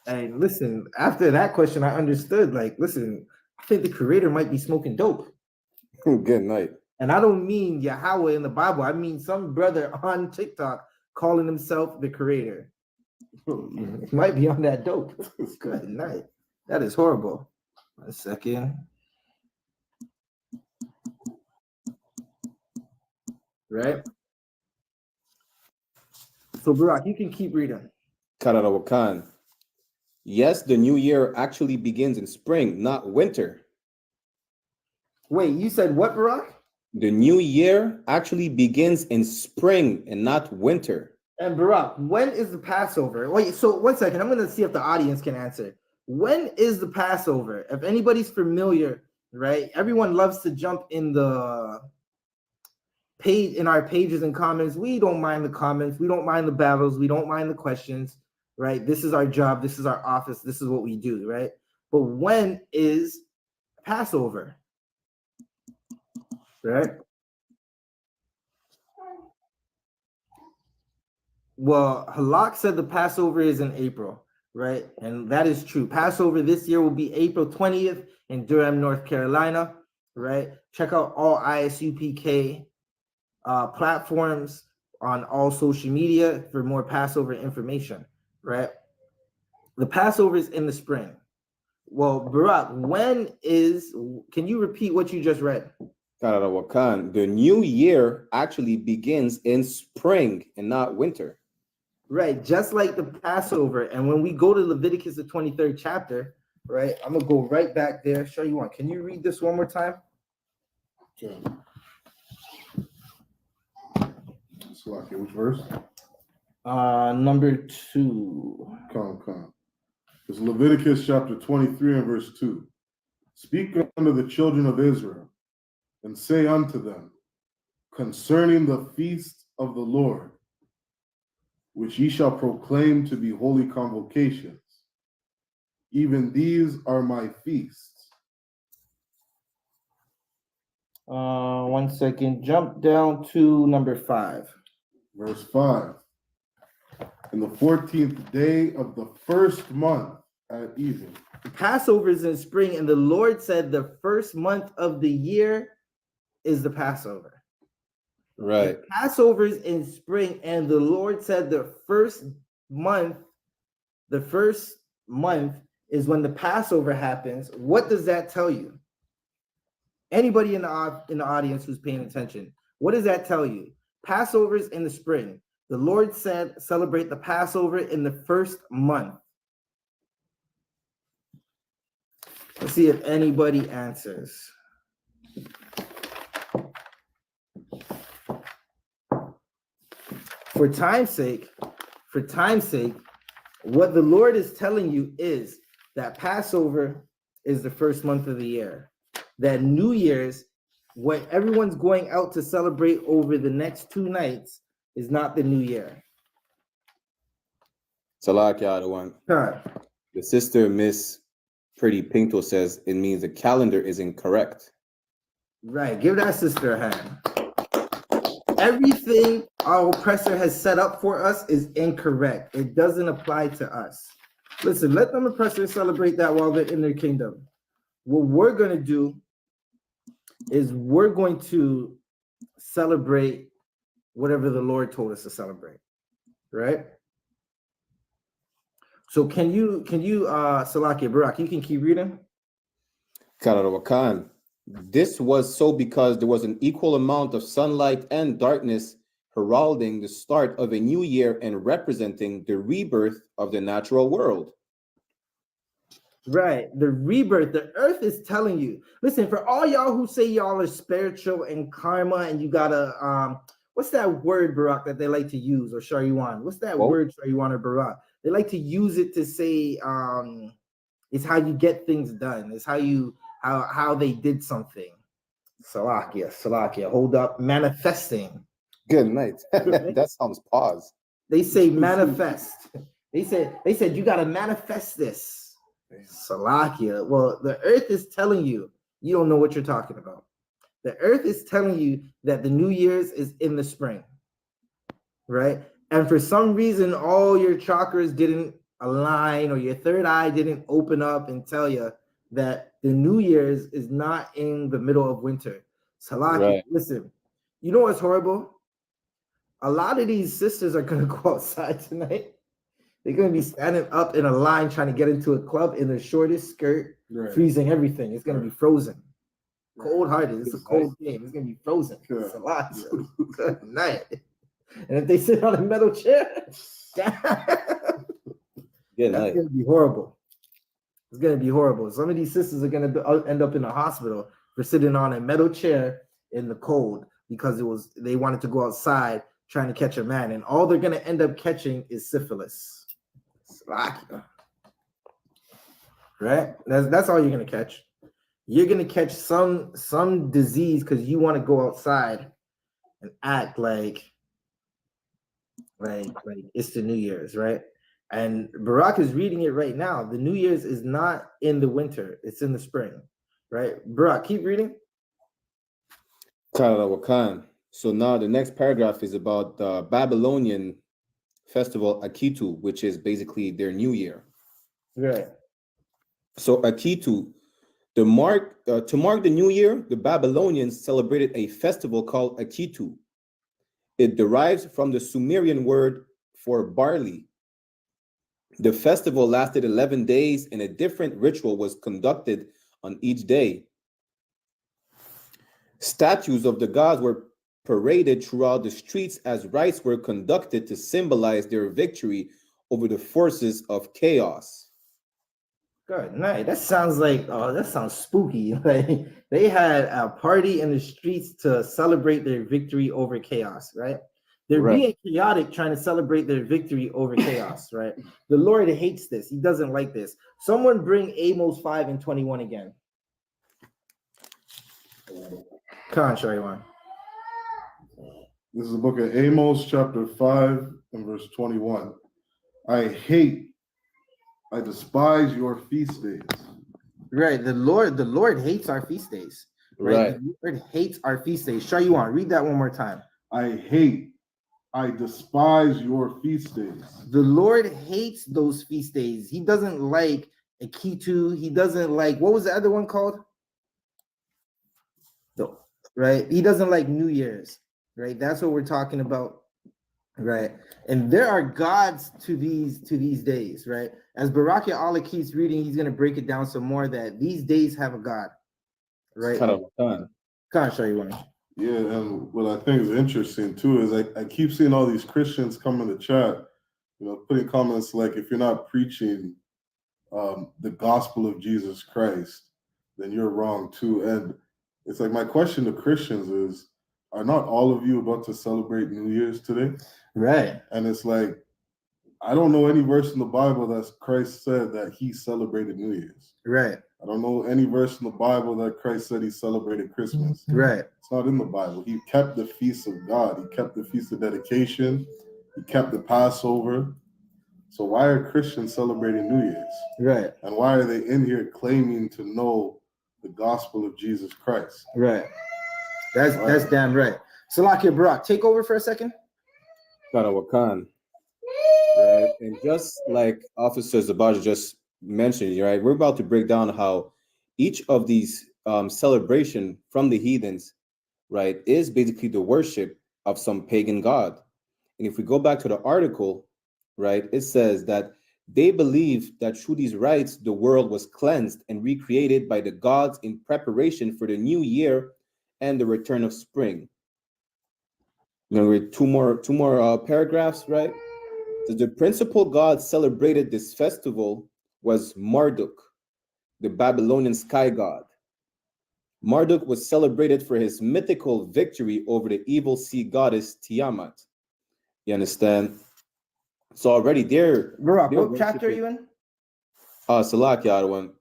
And listen, after that question, I understood, like, listen, I think the creator might be smoking dope. Good night. And I don't mean Yahweh in the Bible. I mean some brother on TikTok calling himself the creator. Might be on that dope. Good night. That is horrible. 1 second. Right? So, Barak, you can keep reading. Kararawakan. Yes, the new year actually begins in spring, not winter. Wait, you said what, Barak? The new year actually begins in spring and not winter. And Barak, when is the Passover? Wait, so 1 second. I'm going to see if the audience can answer. When is the Passover? If anybody's familiar, right? Everyone loves to jump in the page, in our pages and comments. We don't mind the comments. We don't mind the battles. We don't mind the questions, right? This is our job. This is our office. This is what we do, right? But when is Passover? Right? Well, Halak said the Passover is in April, right? And that is true. Passover this year will be April 20th in Durham, North Carolina, right? Check out all ISUPK platforms on all social media for more Passover information, right? The Passover is in the spring. Well, Barak, can you repeat what you just read? Kararawakan. The new year actually begins in spring and not winter. Right, just like the Passover. And when we go to Leviticus, the 23rd chapter, right, I'm going to go right back there, show you one. Can you read this one more time? Okay. Which verse? Number 2. Come. It's Leviticus chapter 23 and verse 2. Speak unto the children of Israel, and say unto them, concerning the feast of the Lord, which ye shall proclaim to be holy convocations, even these are my feasts. 1 second. Jump down to number 5. Verse 5. In the 14th day of the first month at even. The Passover is in spring, and the Lord said the first month of the year is the Passover. Right. The Passover is in spring, and the Lord said the first month is when the Passover happens. What does that tell you? Anybody in the audience who's paying attention, what does that tell you? Passover is in the spring. The Lord said celebrate the Passover in the first month. Let's see if anybody answers. For time's sake, what the Lord is telling you is that Passover is the first month of the year. That New Year's, what everyone's going out to celebrate over the next 2 nights, is not the New Year. Salak, the one. Huh. The sister Miss Pretty Pinto says it means the calendar is incorrect. Right. Give that sister a hand. Everything our oppressor has set up for us is incorrect. It doesn't apply to us. Listen, let them oppressors celebrate that while they're in their kingdom. What we're going to do is we're going to celebrate whatever the Lord told us to celebrate, right? So can you Salakia Barak, you can keep reading? Khan. This was so because there was an equal amount of sunlight and darkness heralding the start of a new year and representing the rebirth of the natural world. Right, the rebirth. The earth is telling you. Listen, for all y'all who say y'all are spiritual and karma, and you gotta what's that word, Barak, that they like to use, or Shariwan? What's that word, Shariwan or Barak? They like to use it to say it's how you get things done. It's how they did something. Salakia, hold up, manifesting. Good night. That sounds pause. They say manifest. They said you gotta manifest this. Salakia. Well, the earth is telling you don't know what you're talking about. The earth is telling you that the New Year's is in the spring, right? And for some reason, all your chakras didn't align, or your third eye didn't open up and tell you that the New Year's is not in the middle of winter. Salakia, right. Listen, you know what's horrible? A lot of these sisters are going to go outside tonight. They're going to be standing up in a line trying to get into a club in the shortest skirt, right, freezing everything. It's going to be frozen. Cold-hearted. It's a cold game. It's going to be frozen. Sure. It's a lot. Good night. And if they sit on a metal chair, that's going to be horrible. It's going to be horrible. Some of these sisters are going to end up in a hospital for sitting on a metal chair in the cold because they wanted to go outside trying to catch a man. And all they're going to end up catching is syphilis. Right? That's all you're gonna catch. You're gonna catch some disease because you want to go outside and act like it's the New Year's, right? And Barak is reading it right now. The New Year's is not in the winter, it's in the spring, right? Barak, keep reading. So now the next paragraph is about the Babylonian festival Akitu, which is basically their new year. Right. So Akitu, to mark the new year, the Babylonians celebrated a festival called Akitu. It derives from the Sumerian word for barley. The festival lasted 11 days, and a different ritual was conducted on each day. Statues of the gods were paraded throughout the streets as rites were conducted to symbolize their victory over the forces of chaos. Good night. That sounds spooky. Like they had a party in the streets to celebrate their victory over chaos, right? They're being chaotic trying to celebrate their victory over chaos, right? The Lord hates this. He doesn't like this. Someone bring Amos 5:21 again. Come on, Shariwan. This is the book of Amos, chapter 5, and verse 21. I despise your feast days. Right. The Lord hates our feast days. Right. The Lord hates our feast days. Shariwan, read that one more time. I despise your feast days. The Lord hates those feast days. He doesn't like Akitu. He doesn't like, what was the other one called? Right. He doesn't like New Year's. Right, that's what we're talking about, right? And there are gods to these days, right? As Barak Allah keeps reading, he's gonna break it down some more that these days have a god, right? Can't show you one. Yeah, and what I think is interesting too is I keep seeing all these Christians come in the chat, putting comments like, if you're not preaching the gospel of Jesus Christ, then you're wrong too. And it's like my question to Christians is, are not all of you about to celebrate New Year's today? Right. And it's like, I don't know any verse in the Bible that Christ said that he celebrated New Year's. Right. I don't know any verse in the Bible that Christ said he celebrated Christmas. Right. It's not in the Bible. He kept the feast of God. He kept the feast of dedication. He kept the Passover. So why are Christians celebrating New Year's? Right. And why are they in here claiming to know the gospel of Jesus Christ? Right. That's damn right. Salakia Barak, take over for a second. Wakan. Right. And just like Officer Zabaja just mentioned, right, we're about to break down how each of these celebration from the heathens, right, is basically the worship of some pagan god. And if we go back to the article, right, it says that they believe that through these rites, the world was cleansed and recreated by the gods in preparation for the new year and the return of spring. Now read two more paragraphs, right? So the principal god celebrated this festival was Marduk, the Babylonian sky god. Marduk was celebrated for his mythical victory over the evil sea goddess Tiamat. You understand? So already there. Barak, what chapter are you in? Salakia, one.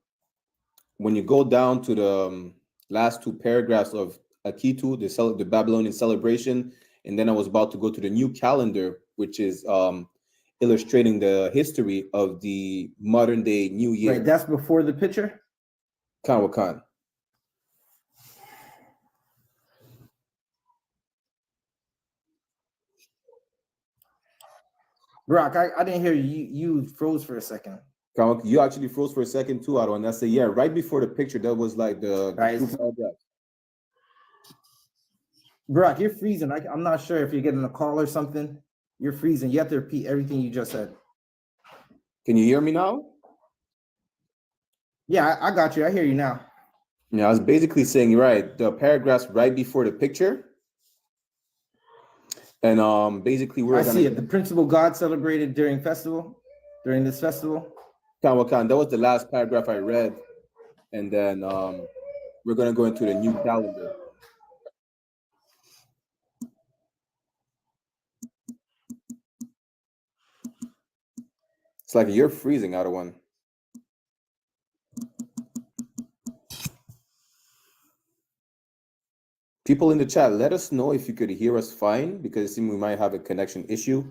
When you go down to the last two paragraphs of Akitu, the Babylonian celebration, and then I was about to go to the new calendar, which is illustrating the history of the modern day New Year. Right, that's before the picture? Khan. Barak, I didn't hear you. You froze for a second. You actually froze for a second too, Otto, and that's right before the picture. That was like the two paragraphs. Barak, you're freezing. I'm not sure if you're getting a call or something. You're freezing. You have to repeat everything you just said. Can you hear me now? Yeah, I got you. I hear you now. Yeah, I was basically saying, right, the paragraphs right before the picture. And basically we're see it. The principal god celebrated during this festival. Khan, that was the last paragraph I read. And then we're gonna go into the new calendar. It's like you're freezing, out of one. People in the chat, let us know if you could hear us fine, because it seems we might have a connection issue.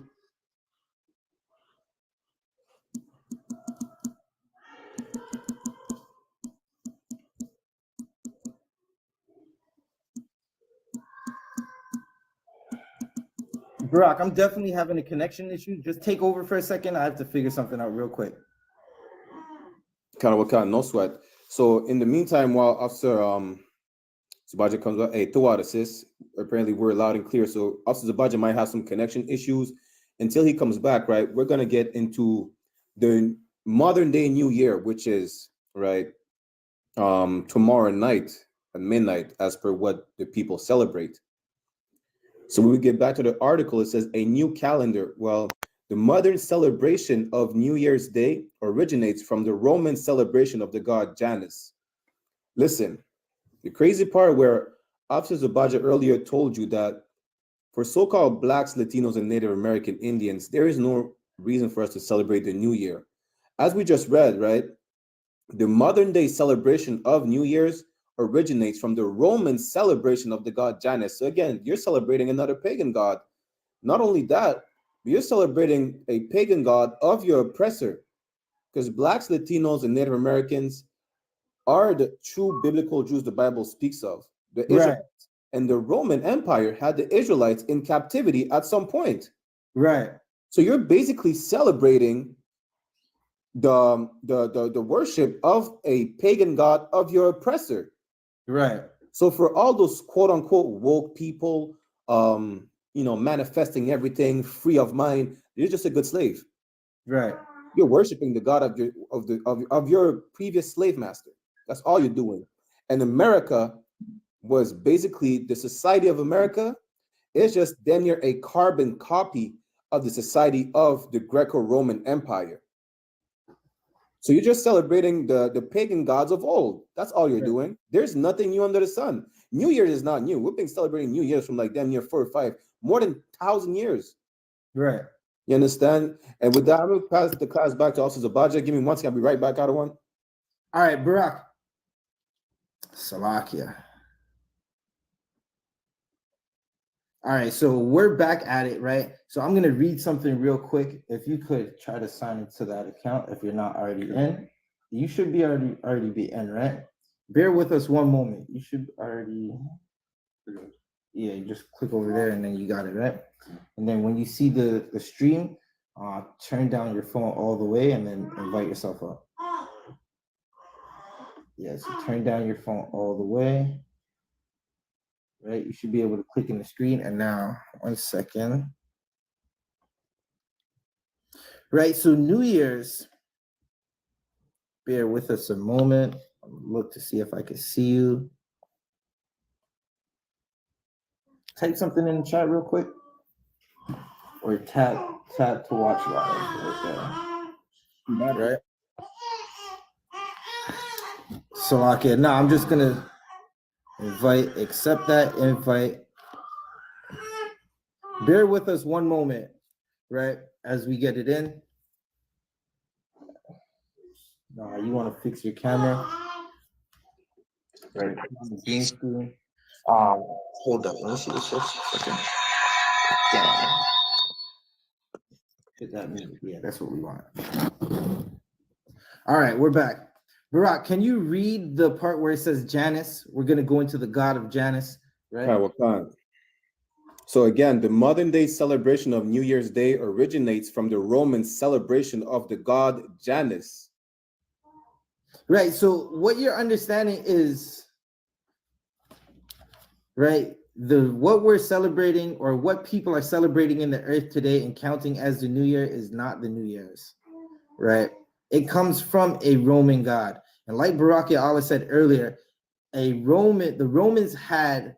Barak, I'm definitely having a connection issue. Just take over for a second. I have to figure something out real quick. No sweat. So in the meantime, while Officer Zabaja comes up, hey, throw out assist. Apparently we're loud and clear. So Officer Zabaja might have some connection issues until he comes back, right? We're gonna get into the modern day New Year, which is right tomorrow night at midnight, as per what the people celebrate. So when we get back to the article, it says a new calendar. Well, the modern celebration of New Year's Day originates from the Roman celebration of the god Janus. Listen, the crazy part where Officer Zabaja earlier told you that for so-called Blacks, Latinos, and Native American Indians, there is no reason for us to celebrate the New Year. As we just read, right, the modern day celebration of New Year's originates from the Roman celebration of the god Janus. So again, you're celebrating another pagan god. Not only that, you're celebrating a pagan god of your oppressor, because Blacks, Latinos, and Native Americans are the true biblical Jews the Bible speaks of. The Israelites. And the Roman Empire had the Israelites in captivity at some point. Right. So you're basically celebrating the worship of a pagan god of your oppressor. Right. So for all those quote unquote woke people, manifesting everything free of mind, you're just a good slave. Right. You're worshiping the god of your previous slave master. That's all you're doing. And America was basically the society of America is just damn near a carbon copy of the society of the Greco-Roman Empire. So you're just celebrating the pagan gods of old. That's all you're doing. There's nothing new under the sun. New Year is not new. We've been celebrating New Year's from like damn near 4 or 5, more than 1,000 years. Right. You understand? And with that, I'm going to pass the class back to Officer Zabaja. Give me 1 second. I'll be right back out of one. All right, Barak. Salakia. All right, so we're back at it, right? So I'm gonna read something real quick. If you could try to sign into that account, if you're not already in, you should be already be in, right? Bear with us one moment. You should already, yeah. You just click over there and then you got it, right? And then when you see the stream, turn down your phone all the way and then invite yourself up. Yeah, so turn down your phone all the way. Right, you should be able to click in the screen. And now, 1 second. Right, so New Year's, bear with us a moment. Look to see if I can see you. Type something in the chat real quick. Or tap to watch live. Right? So, okay, now I'm just gonna accept that invite. Bear with us one moment, right? As we get it in. No, you want to fix your camera. Right. Hold up. Let me see this just a second. Yeah. Hit that music. Yeah, that's what we want. All right, we're back. Barak, can you read the part where it says Janus? We're gonna go into the god of Janus, right? So again, the modern day celebration of New Year's Day originates from the Roman celebration of the god Janus. Right. So what you're understanding is, right, what we're celebrating or what people are celebrating in the earth today and counting as the New Year is not the New Year's, right? It comes from a Roman god. And like Barak Allah said earlier, the Romans had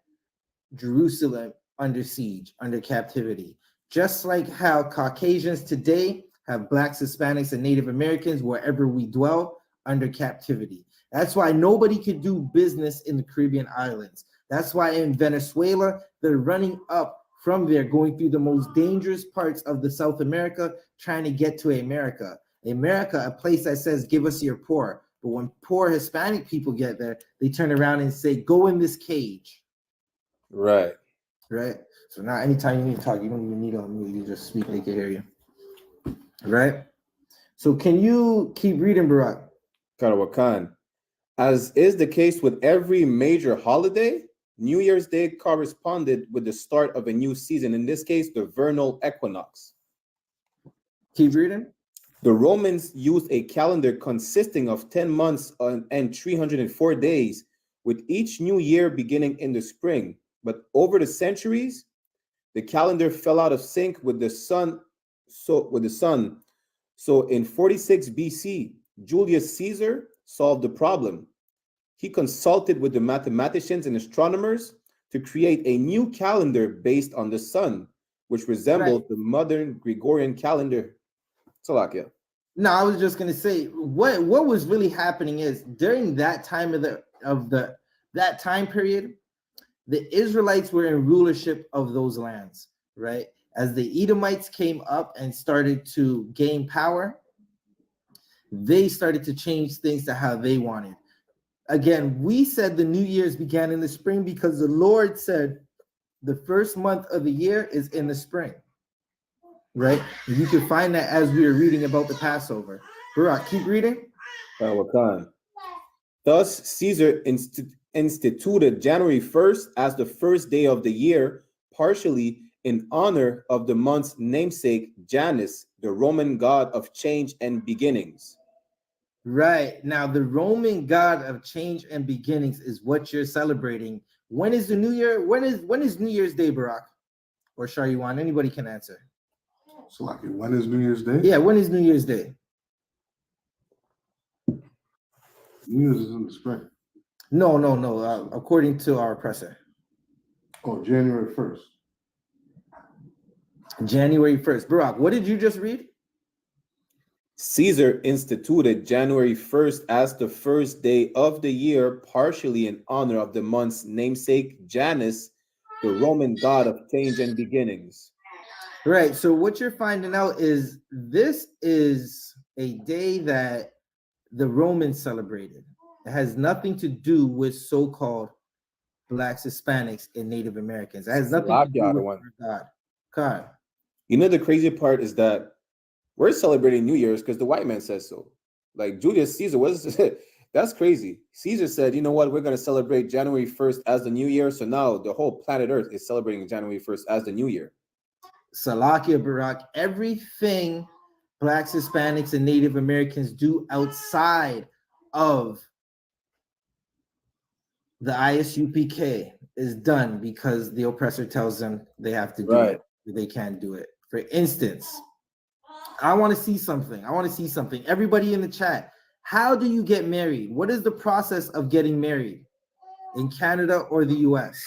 Jerusalem under siege, under captivity. Just like how Caucasians today have Blacks, Hispanics, and Native Americans wherever we dwell under captivity. That's why nobody could do business in the Caribbean islands. That's why in Venezuela, they're running up from there, going through the most dangerous parts of the South America, trying to get to America. America, a place that says, give us your poor. But when poor Hispanic people get there, they turn around and say, go in this cage. Right. Right. So now anytime you need to talk, you don't even need on mute. You just speak, they can hear you. Right. So can you keep reading, Barak? Karawakan. As is the case with every major holiday, New Year's Day corresponded with the start of a new season, in this case, the vernal equinox. Keep reading. The Romans used a calendar consisting of 10 months and 304 days, with each new year beginning in the spring. But over the centuries, the calendar fell out of sync with the sun. So in 46 BC, Julius Caesar solved the problem. He consulted with the mathematicians and astronomers to create a new calendar based on the sun, which resembled the modern Gregorian calendar. Salakia. No, I was just gonna say what was really happening is during that time that time period, the Israelites were in rulership of those lands, right? As the Edomites came up and started to gain power, they started to change things to how they wanted. Again, we said the New Year's began in the spring because the Lord said the first month of the year is in the spring, right? And you can find that as we were reading about the Passover. Barak, keep reading. Thus, Caesar instituted January 1st as the first day of the year, partially in honor of the month's namesake, Janus, the Roman god of change and beginnings. Right. Now, the Roman god of change and beginnings is what you're celebrating. When is the New Year? When is New Year's Day, Barak? Or Shariwan? Anybody can answer. So, like, when is New Year's Day? Yeah, when is New Year's Day? New Year's is in the spring. No. According to our presser. Oh, January 1st. January 1st. Barak, what did you just read? Caesar instituted January 1st as the first day of the year, partially in honor of the month's namesake, Janus, the Roman god of change and beginnings. Right. So what you're finding out is this is a day that the Romans celebrated. It has nothing to do with so-called Blacks, Hispanics, and Native Americans. It has nothing to do with God. God. You know, the crazy part is that we're celebrating New Year's because the white man says so. Like Julius Caesar was, that's crazy. Caesar said, you know what, we're going to celebrate January 1st as the New Year. So now the whole planet Earth is celebrating January 1st as the New Year. Salakia Barak, everything Blacks, Hispanics, and Native Americans do outside of the ISUPK is done because the oppressor tells them they have to do it. They can't do it. For instance, I want to see something. Everybody in the chat, how do you get married? What is the process of getting married in Canada or the US?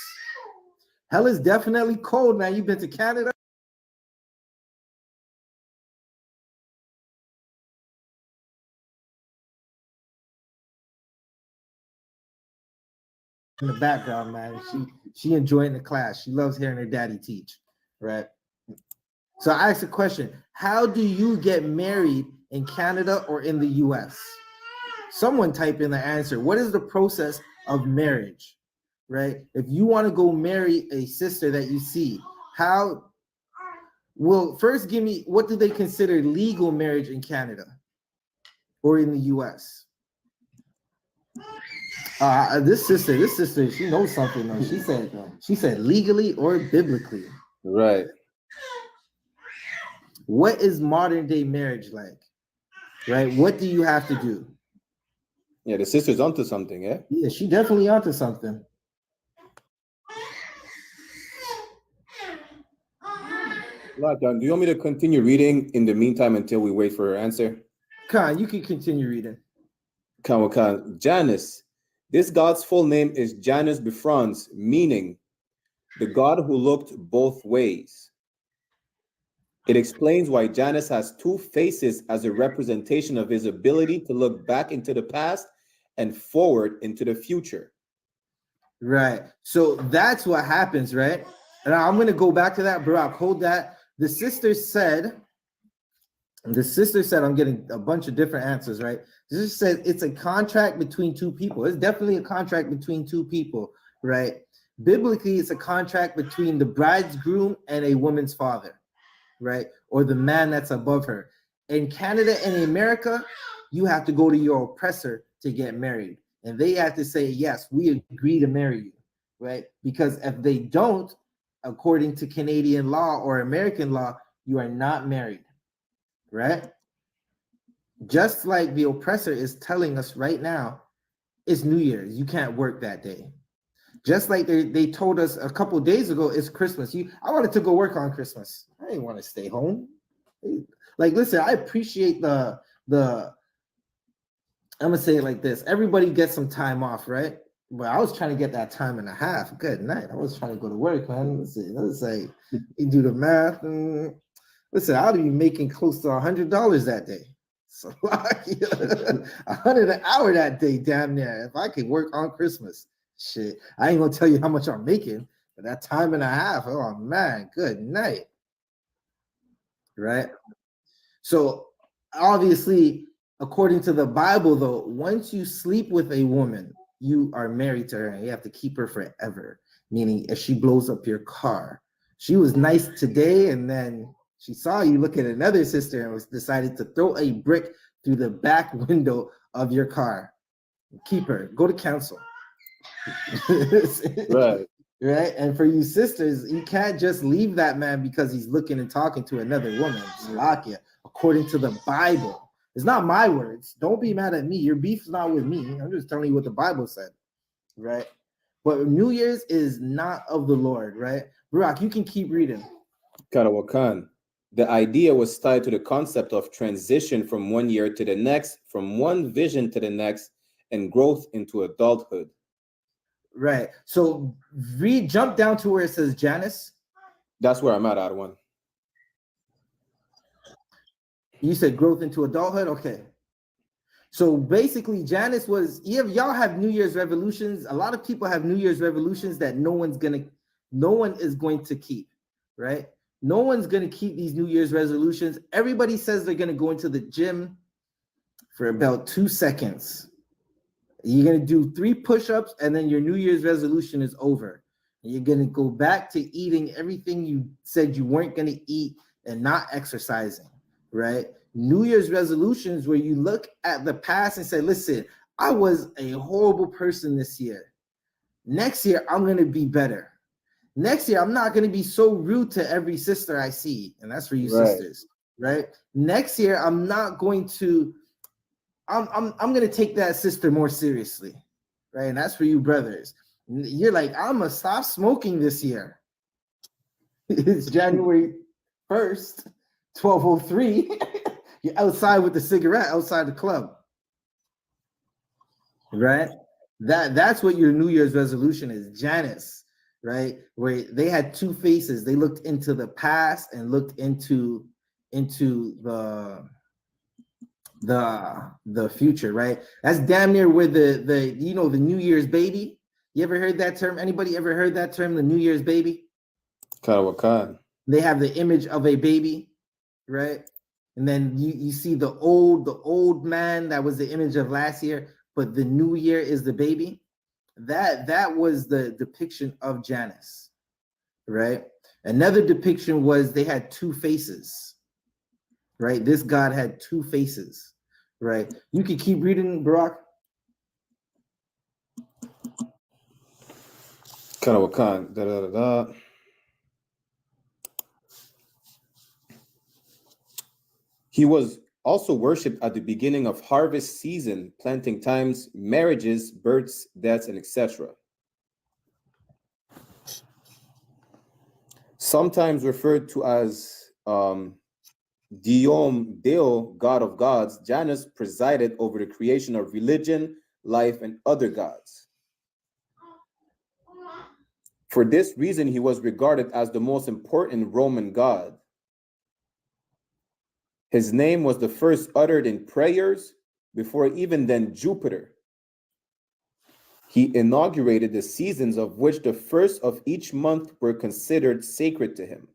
Hell is definitely cold, man. You've been to Canada? In the background, man. She enjoying the class. She loves hearing her daddy teach, right? So I asked a question. How do you get married in Canada or in the US? Someone type in the answer. What is the process of marriage, right? If you want to go marry a sister that you see, how? Well, first give me, what do they consider legal marriage in Canada or in the US? This sister, she knows something though. She said legally or biblically. Right. What is modern day marriage like? Right? What do you have to do? Yeah, the sister's onto something, yeah? Yeah, she definitely onto something. John, do you want me to continue reading in the meantime until we wait for her answer? Khan, you can continue reading. Khan. Janus. This god's full name is Janus Befrons, meaning the god who looked both ways. It explains why Janus has two faces as a representation of his ability to look back into the past and forward into the future. Right. So that's what happens, right? And I'm going to go back to that, Barak. Hold that. The sister said, I'm getting a bunch of different answers, right? The sister said it's a contract between two people. It's definitely a contract between two people, right? Biblically, it's a contract between the bridegroom and a woman's father, right? Or the man that's above her. In Canada and in America, you have to go to your oppressor to get married. And they have to say, yes, we agree to marry you, right? Because if they don't, according to Canadian law or American law, you are not married, right? Just like the oppressor is telling us right now, it's New Year's. You can't work that day. Just like they told us a couple of days ago, it's Christmas. I wanted to go work on Christmas. I didn't want to stay home. Like, listen, I appreciate the I'm gonna say it like this. Everybody gets some time off, right? But I was trying to get that time and a half. Good night. I was trying to go to work, man. Let's say you do the math. And listen, I'll be making close to $100 that day. So $100 an hour that day, damn near. If I could work on Christmas, shit. I ain't gonna tell you how much I'm making, but that time and a half. Oh man, good night. Right? So obviously, according to the Bible, though, once you sleep with a woman, you are married to her and you have to keep her forever. Meaning, if she blows up your car, she was nice today and then she saw you look at another sister and was decided to throw a brick through the back window of your car. Keep her. Go to council. Right. Right. And for you sisters, you can't just leave that man because he's looking and talking to another woman. Salakia, according to the Bible. It's not my words. Don't be mad at me. Your beef is not with me. I'm just telling you what the Bible said, right? But New Year's is not of the Lord, right? Barak, you can keep reading. Karawakan. The idea was tied to the concept of transition from one year to the next, from one vision to the next, and growth into adulthood. Right. So jump down to where it says Janus. That's where I'm at, Adwan. You said growth into adulthood? Okay. So basically, Janus was, y'all have New Year's resolutions. A lot of people have New Year's resolutions that no one is going to keep, right? No one's going to keep these New Year's resolutions. Everybody says they're going to go into the gym for about 2 seconds. You're going to do 3 push-ups, and then your New Year's resolution is over. And you're going to go back to eating everything you said you weren't going to eat and not exercising, right? New Year's resolutions where you look at the past and say, listen, I was a horrible person this year. Next year, I'm going to be better. Next year, I'm not going to be so rude to every sister I see. And that's for you sisters, right? Next year, I'm not going to, I'm going to take that sister more seriously, right? And that's for you brothers. You're like, I'm going to stop smoking this year. It's January 1st, 12:03. You're outside with the cigarette outside the club, right? That's what your New Year's resolution is. Janice, right? Where they had 2 faces. They looked into the past and looked into the future, right? That's damn near where the the New Year's baby. You ever heard that term? Anybody ever heard that term, the New Year's baby? Karawakan. They have the image of a baby, right? And then you see the old man that was the image of last year, but the new year is the baby. That was the depiction of Janus, right? Another depiction was they had 2 faces, right? This god had 2 faces, right? You can keep reading, Barak. Karawakan. Da, da, da, da. He was also worshipped at the beginning of harvest season, planting times, marriages, births, deaths, and etc. Sometimes referred to as Diom Deo, God of gods, Janus presided over the creation of religion, life, and other gods. For this reason, he was regarded as the most important Roman god. His name was the first uttered in prayers, before even then Jupiter. He inaugurated the seasons, of which the first of each month were considered sacred to him.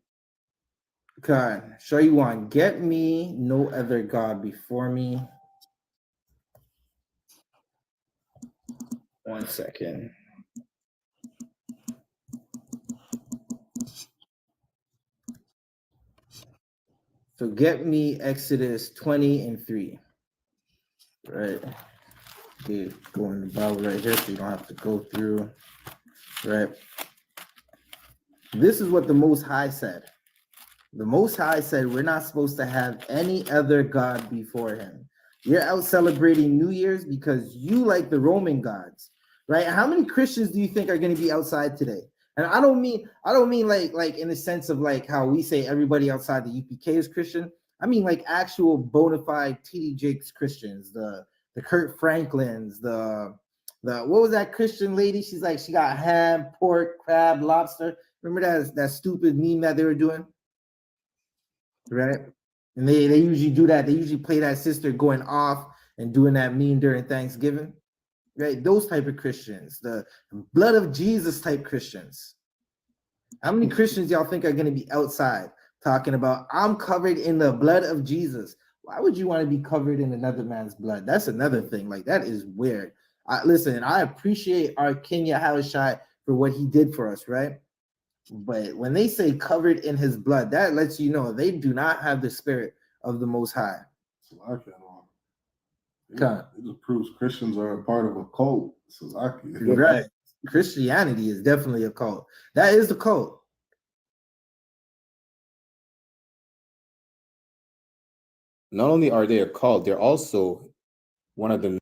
God, show you one. Get me no other god before me. 1 second. So get me Exodus 20:3. Right. Okay, go in the Bible right here so you don't have to go through. Right. This is what the Most High said. The Most High said we're not supposed to have any other God before him. You're out celebrating New Year's because you like the Roman gods, right? How many Christians do you think are going to be outside today? And I don't mean like in the sense of like how we say everybody outside the UPK is Christian. I mean like actual bona fide TD Jakes Christians, the Kurt Franklins, the what was that Christian lady? She's like, she got ham, pork, crab, lobster. Remember that stupid meme that they were doing? Right? And they usually do that. They usually play that sister going off and doing that meme during Thanksgiving. Right? Those type of Christians, the blood of Jesus type Christians. How many Christians y'all think are going to be outside talking about, I'm covered in the blood of Jesus? Why would you want to be covered in another man's blood? That's another thing. Like, that is weird. Listen, I appreciate our King Yahawashi for what he did for us, right? But when they say covered in his blood, that lets you know they do not have the spirit of the Most High. It just proves Christians are a part of a cult. Right. Christianity is definitely a cult. That is the cult. Not only are they a cult, they're also one of the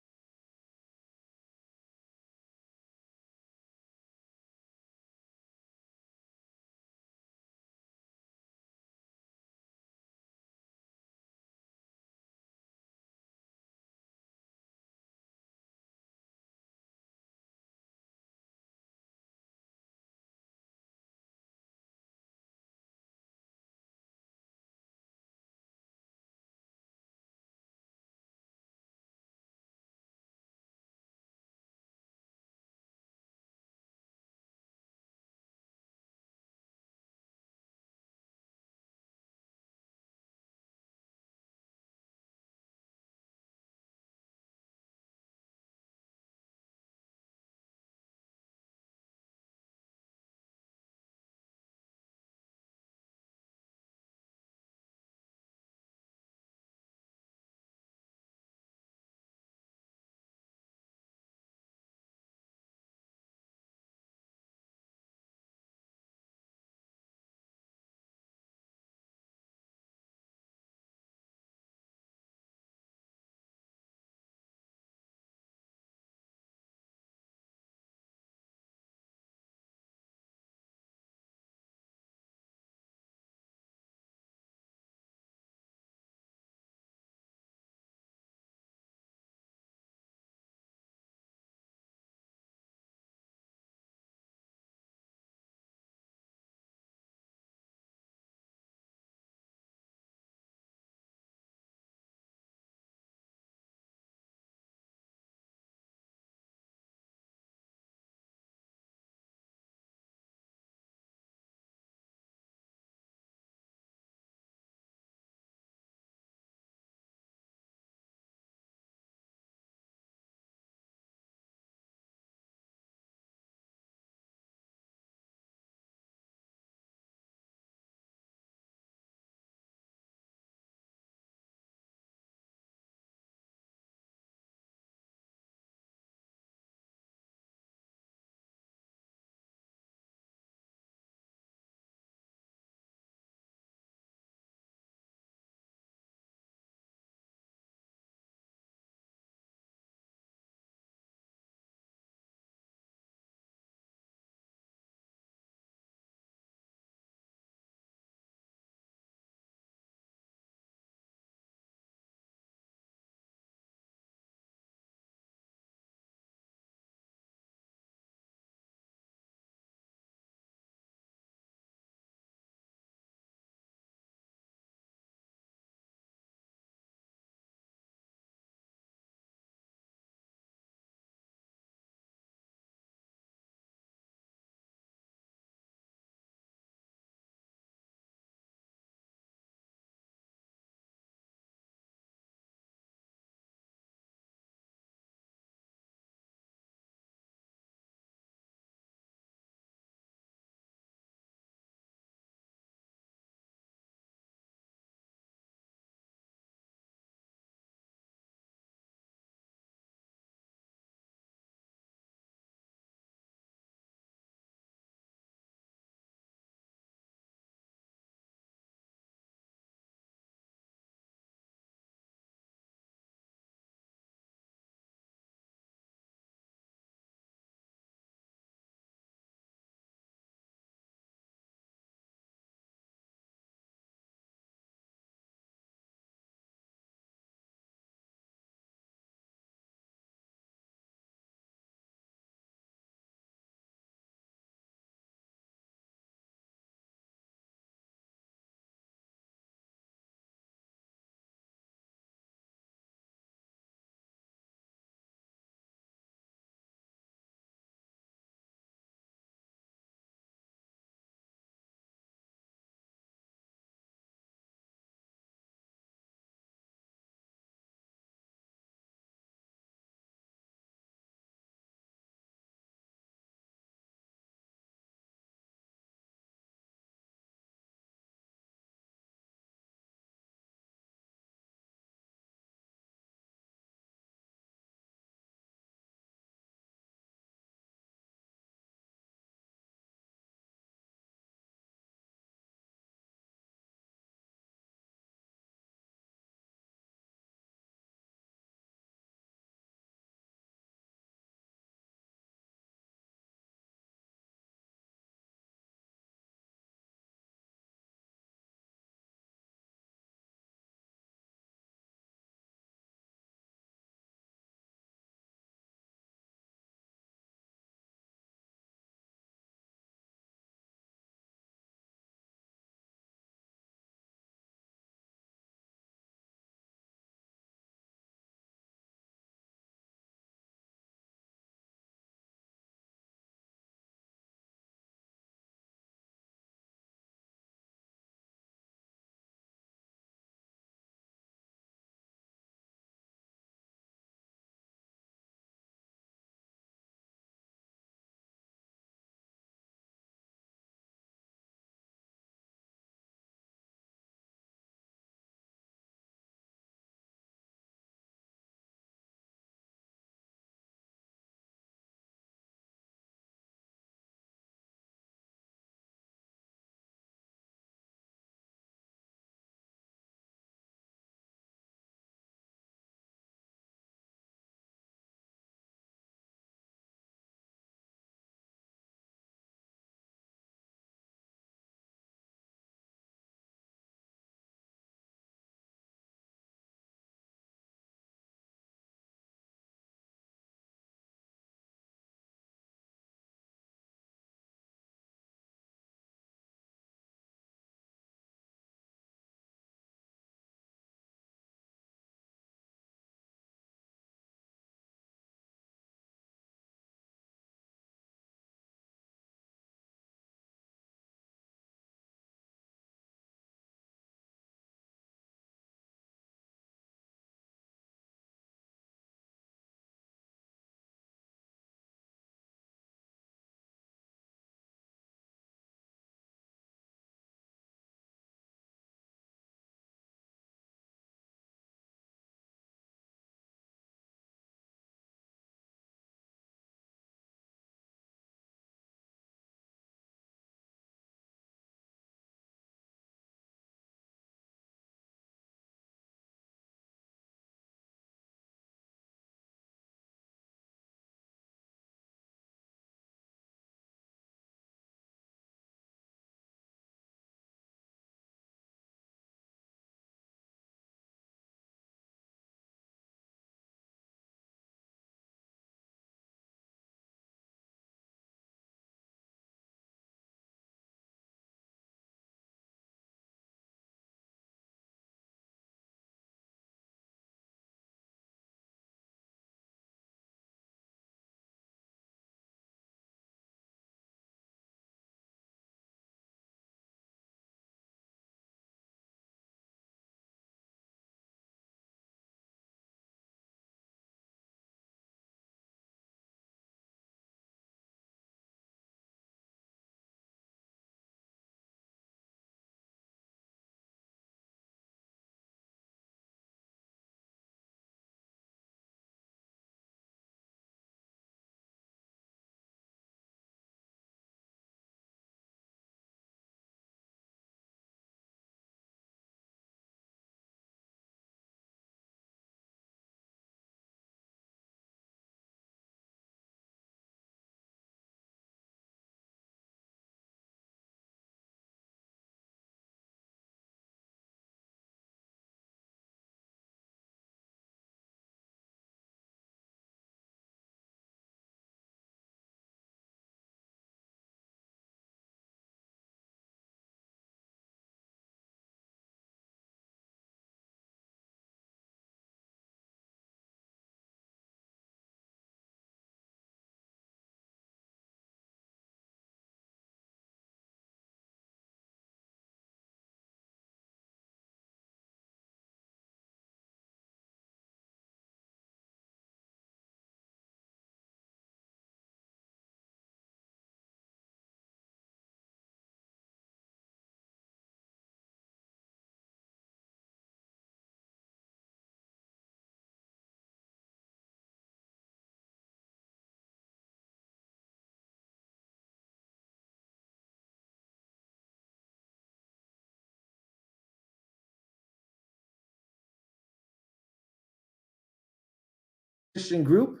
Christian group,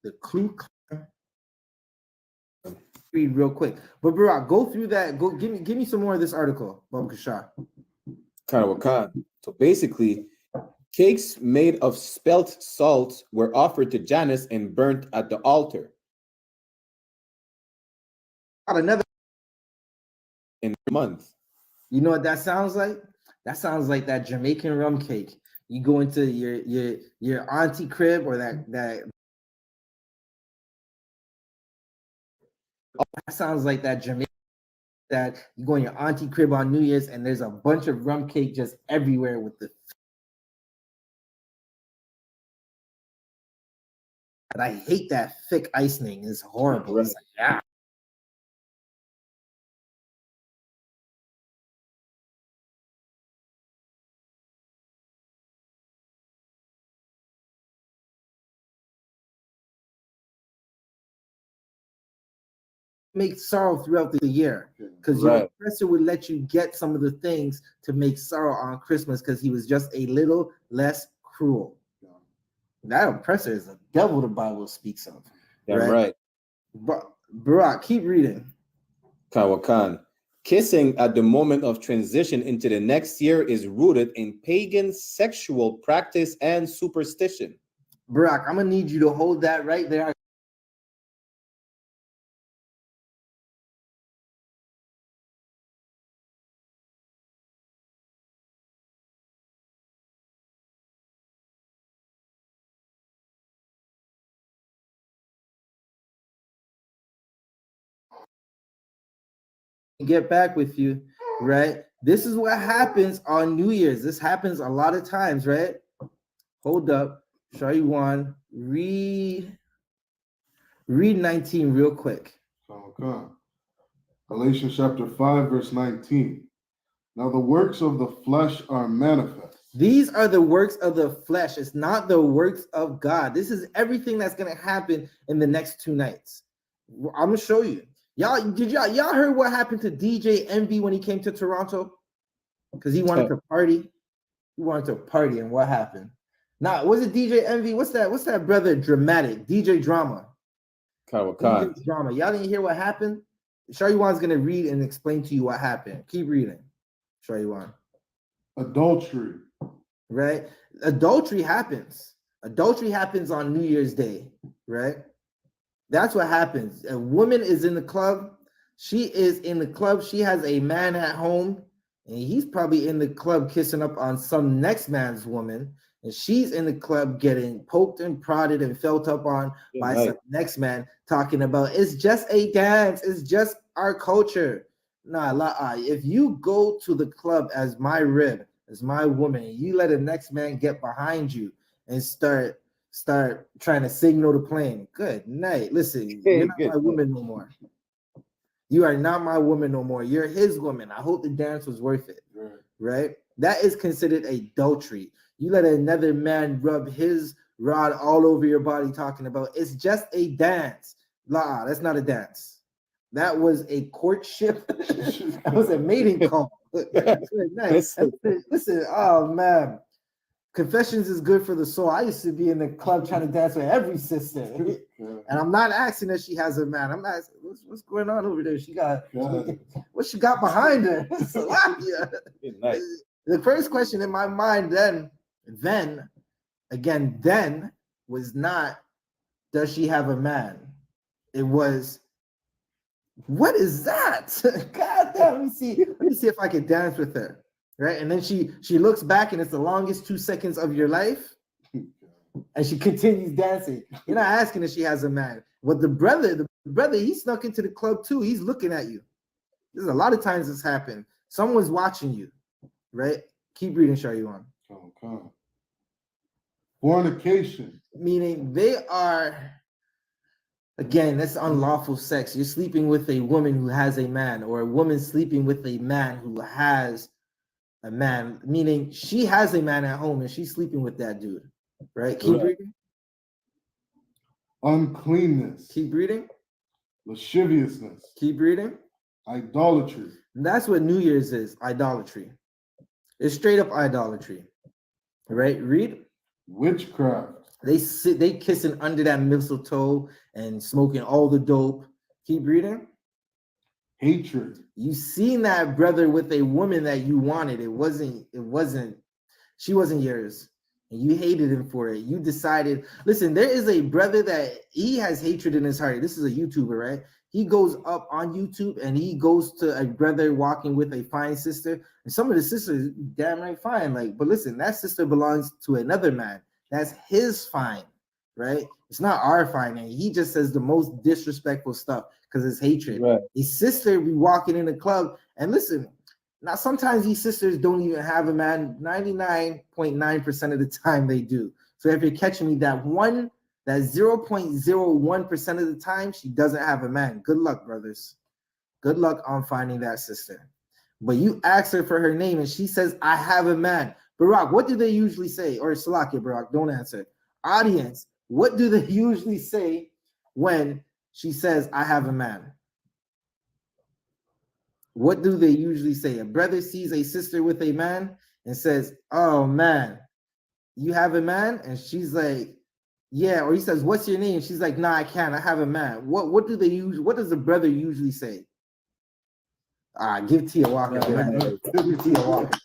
the Ku Klux. Read real quick, but Barack, go through that. Go give me some more of this article, Baba Kashar. So basically, cakes made of spelt salt were offered to Janus and burnt at the altar. Another in a month. You know what that sounds like? That sounds like that Jamaican rum cake. You go into your auntie crib or that sounds like that Jamaican that you go in your auntie crib on New Year's and there's a bunch of rum cake just everywhere with the. And I hate that thick icing. It's horrible. It's like, yeah. Make sorrow throughout the year because your oppressor would let you get some of the things to make sorrow on Christmas because he was just a little less cruel. That oppressor is the devil the Bible speaks of. Yeah, right. But Barack, keep reading. Kawakan. Kissing at the moment of transition into the next year is rooted in pagan sexual practice and superstition. Barack, I'm gonna need you to hold that right there. Get back with you, right? This is what happens on New Year's. This happens a lot of times, right? Hold up. Shaywan, read 19 real quick. Okay. Galatians chapter 5, verse 19. Now the works of the flesh are manifest. These are the works of the flesh. It's not the works of God. This is everything that's going to happen in the next 2 nights. I'm going to show you. Y'all heard what happened to DJ Envy when he came to Toronto? Because he wanted to party. He wanted to party, and what happened? Now, was it DJ Envy? What's that brother Dramatic? DJ Drama. DJ Drama. Y'all didn't hear what happened? Shariwan's gonna read and explain to you what happened. Keep reading. Shariwan. Adultery. Right? Adultery happens. Adultery happens on New Year's Day, right? That's what happens. A woman is in the club. She is in the club. She has a man at home, and he's probably in the club kissing up on some next man's woman. And she's in the club getting poked and prodded and felt up on by some next man talking about it's just a dance. It's just our culture. Nah, if you go to the club as my rib, as my woman, and you let a next man get behind you and start trying to signal the plane. Good night. Listen, you're not my woman no more. You are not my woman no more. You're his woman. I hope the dance was worth it. Right? That is considered adultery. You let another man rub his rod all over your body talking about it's just a dance. Nah, that's not a dance. That was a courtship. That was a mating call. Listen, oh man. Confessions is good for the soul. I used to be in the club trying to dance with every sister. And I'm not asking if she has a man. I'm asking, what's going on over there? What she got behind her? The first question in my mind then was not, does she have a man? It was, what is that? God damn, let me see if I can dance with her. Right, and then she looks back, and it's the longest 2 seconds of your life, and she continues dancing. You're not asking if she has a man. But the brother, he snuck into the club too. He's looking at you. There's a lot of times this happened. Someone's watching you, right? Keep reading, Shaywan. Okay. Fornication, meaning they are. Again, that's unlawful sex. You're sleeping with a woman who has a man, or a woman sleeping with a man who has a man, meaning she has a man at home and she's sleeping with that dude, right? Keep reading. Uncleanness. Keep reading. Lasciviousness. Keep reading. Idolatry. And that's what New Year's is, idolatry. It's straight up idolatry, right? Read. Witchcraft. They kissing under that mistletoe and smoking all the dope. Keep reading. Hatred. You seen that brother with a woman that you wanted. She wasn't yours. And you hated him for it. You decided, listen, there is a brother that he has hatred in his heart. This is a YouTuber, right? He goes up on YouTube and he goes to a brother walking with a fine sister. And some of the sisters, damn right fine. Like, but listen, that sister belongs to another man. That's his fine, right? It's not our fine. And he just says the most disrespectful stuff because it's hatred. Right. His sister be walking in the club. And listen, now sometimes these sisters don't even have a man. 99.9% of the time they do. So if you're catching me, that 0.01% of the time she doesn't have a man. Good luck, brothers. Good luck on finding that sister. But you ask her for her name and she says, I have a man. Barack, what do they usually say? Or Salakia, Barack, don't answer. Audience, what do they usually say when she says, I have a man? What do they usually say? A brother sees a sister with a man and says, oh man, you have a man? And she's like, yeah. Or he says, what's your name? She's like, nah, I can't. I have a man. What do they use? What does the brother usually say? Give Tia Walker. Give Tia Walker.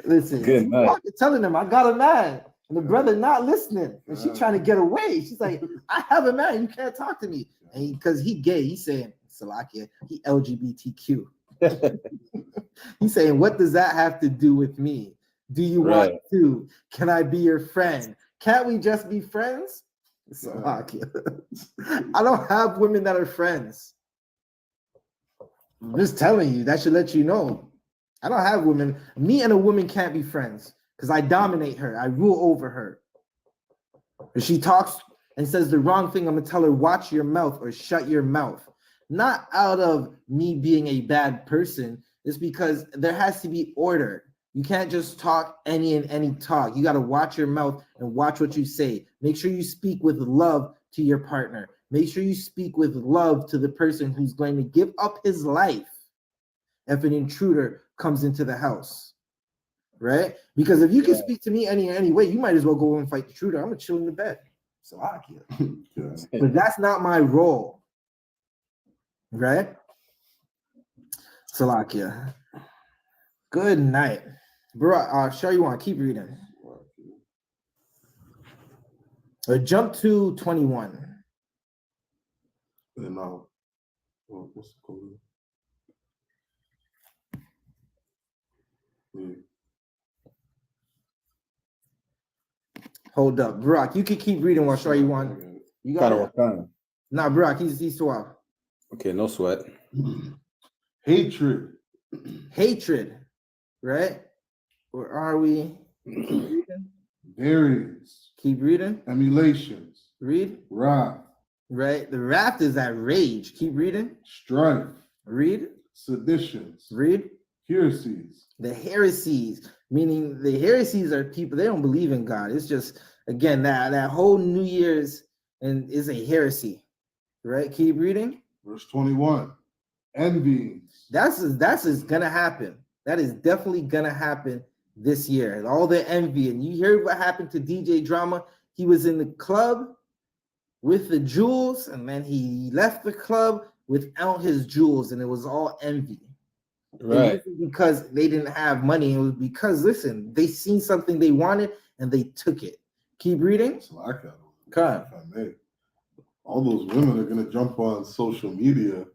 Listen, Good night. Walker telling him, I got a man. And the brother not listening. And she trying to get away. She's like, I have a man. You can't talk to me. And because he gay, he's saying, Salakia, he LGBTQ. He's saying, what does that have to do with me? Do you want to? Can I be your friend? Can't we just be friends? Salakia. I don't have women that are friends. I'm just telling you, that should let you know. I don't have women. Me and a woman can't be friends because I dominate her. I rule over her. If she talks and says the wrong thing, I'm going to tell her, watch your mouth or shut your mouth. Not out of me being a bad person. It's because there has to be order. You can't just talk any talk. You got to watch your mouth and watch what you say. Make sure you speak with love to your partner. Make sure you speak with love to the person who's going to give up his life if an intruder comes into the house, right? Because if you can speak to me any way, you might as well go and fight the intruder. I'm going to chill in the bed. Salakia. But that's not my role, right? Salakia. Good night. Bro, sure you want to keep reading. Jump to 21. And what's the code? Yeah. Hold up, Brock. You can keep reading while sure you want. You got it. Nah, Brock, he's 12. Okay, no sweat. Hatred. Hatred, right? Where are we? Variance. Keep reading. Emulations. Read. Wrath. Right. The wrath is that rage. Keep reading. Strife. Read. Seditions. Read. Heresies. The heresies, meaning the heresies are people, they don't believe in God. It's just, again, that whole New Year's and is a heresy, right? Keep reading. Verse 21. Envyings. That's gonna happen. That is definitely gonna happen this year. And all the envy. And you heard what happened to DJ Drama. He was in the club with the jewels, and then he left the club without his jewels, and it was all envy. Right. It wasn't because they didn't have money. It was because, listen, they seen something they wanted and they took it. Keep reading. So I got all those women are gonna jump on social media.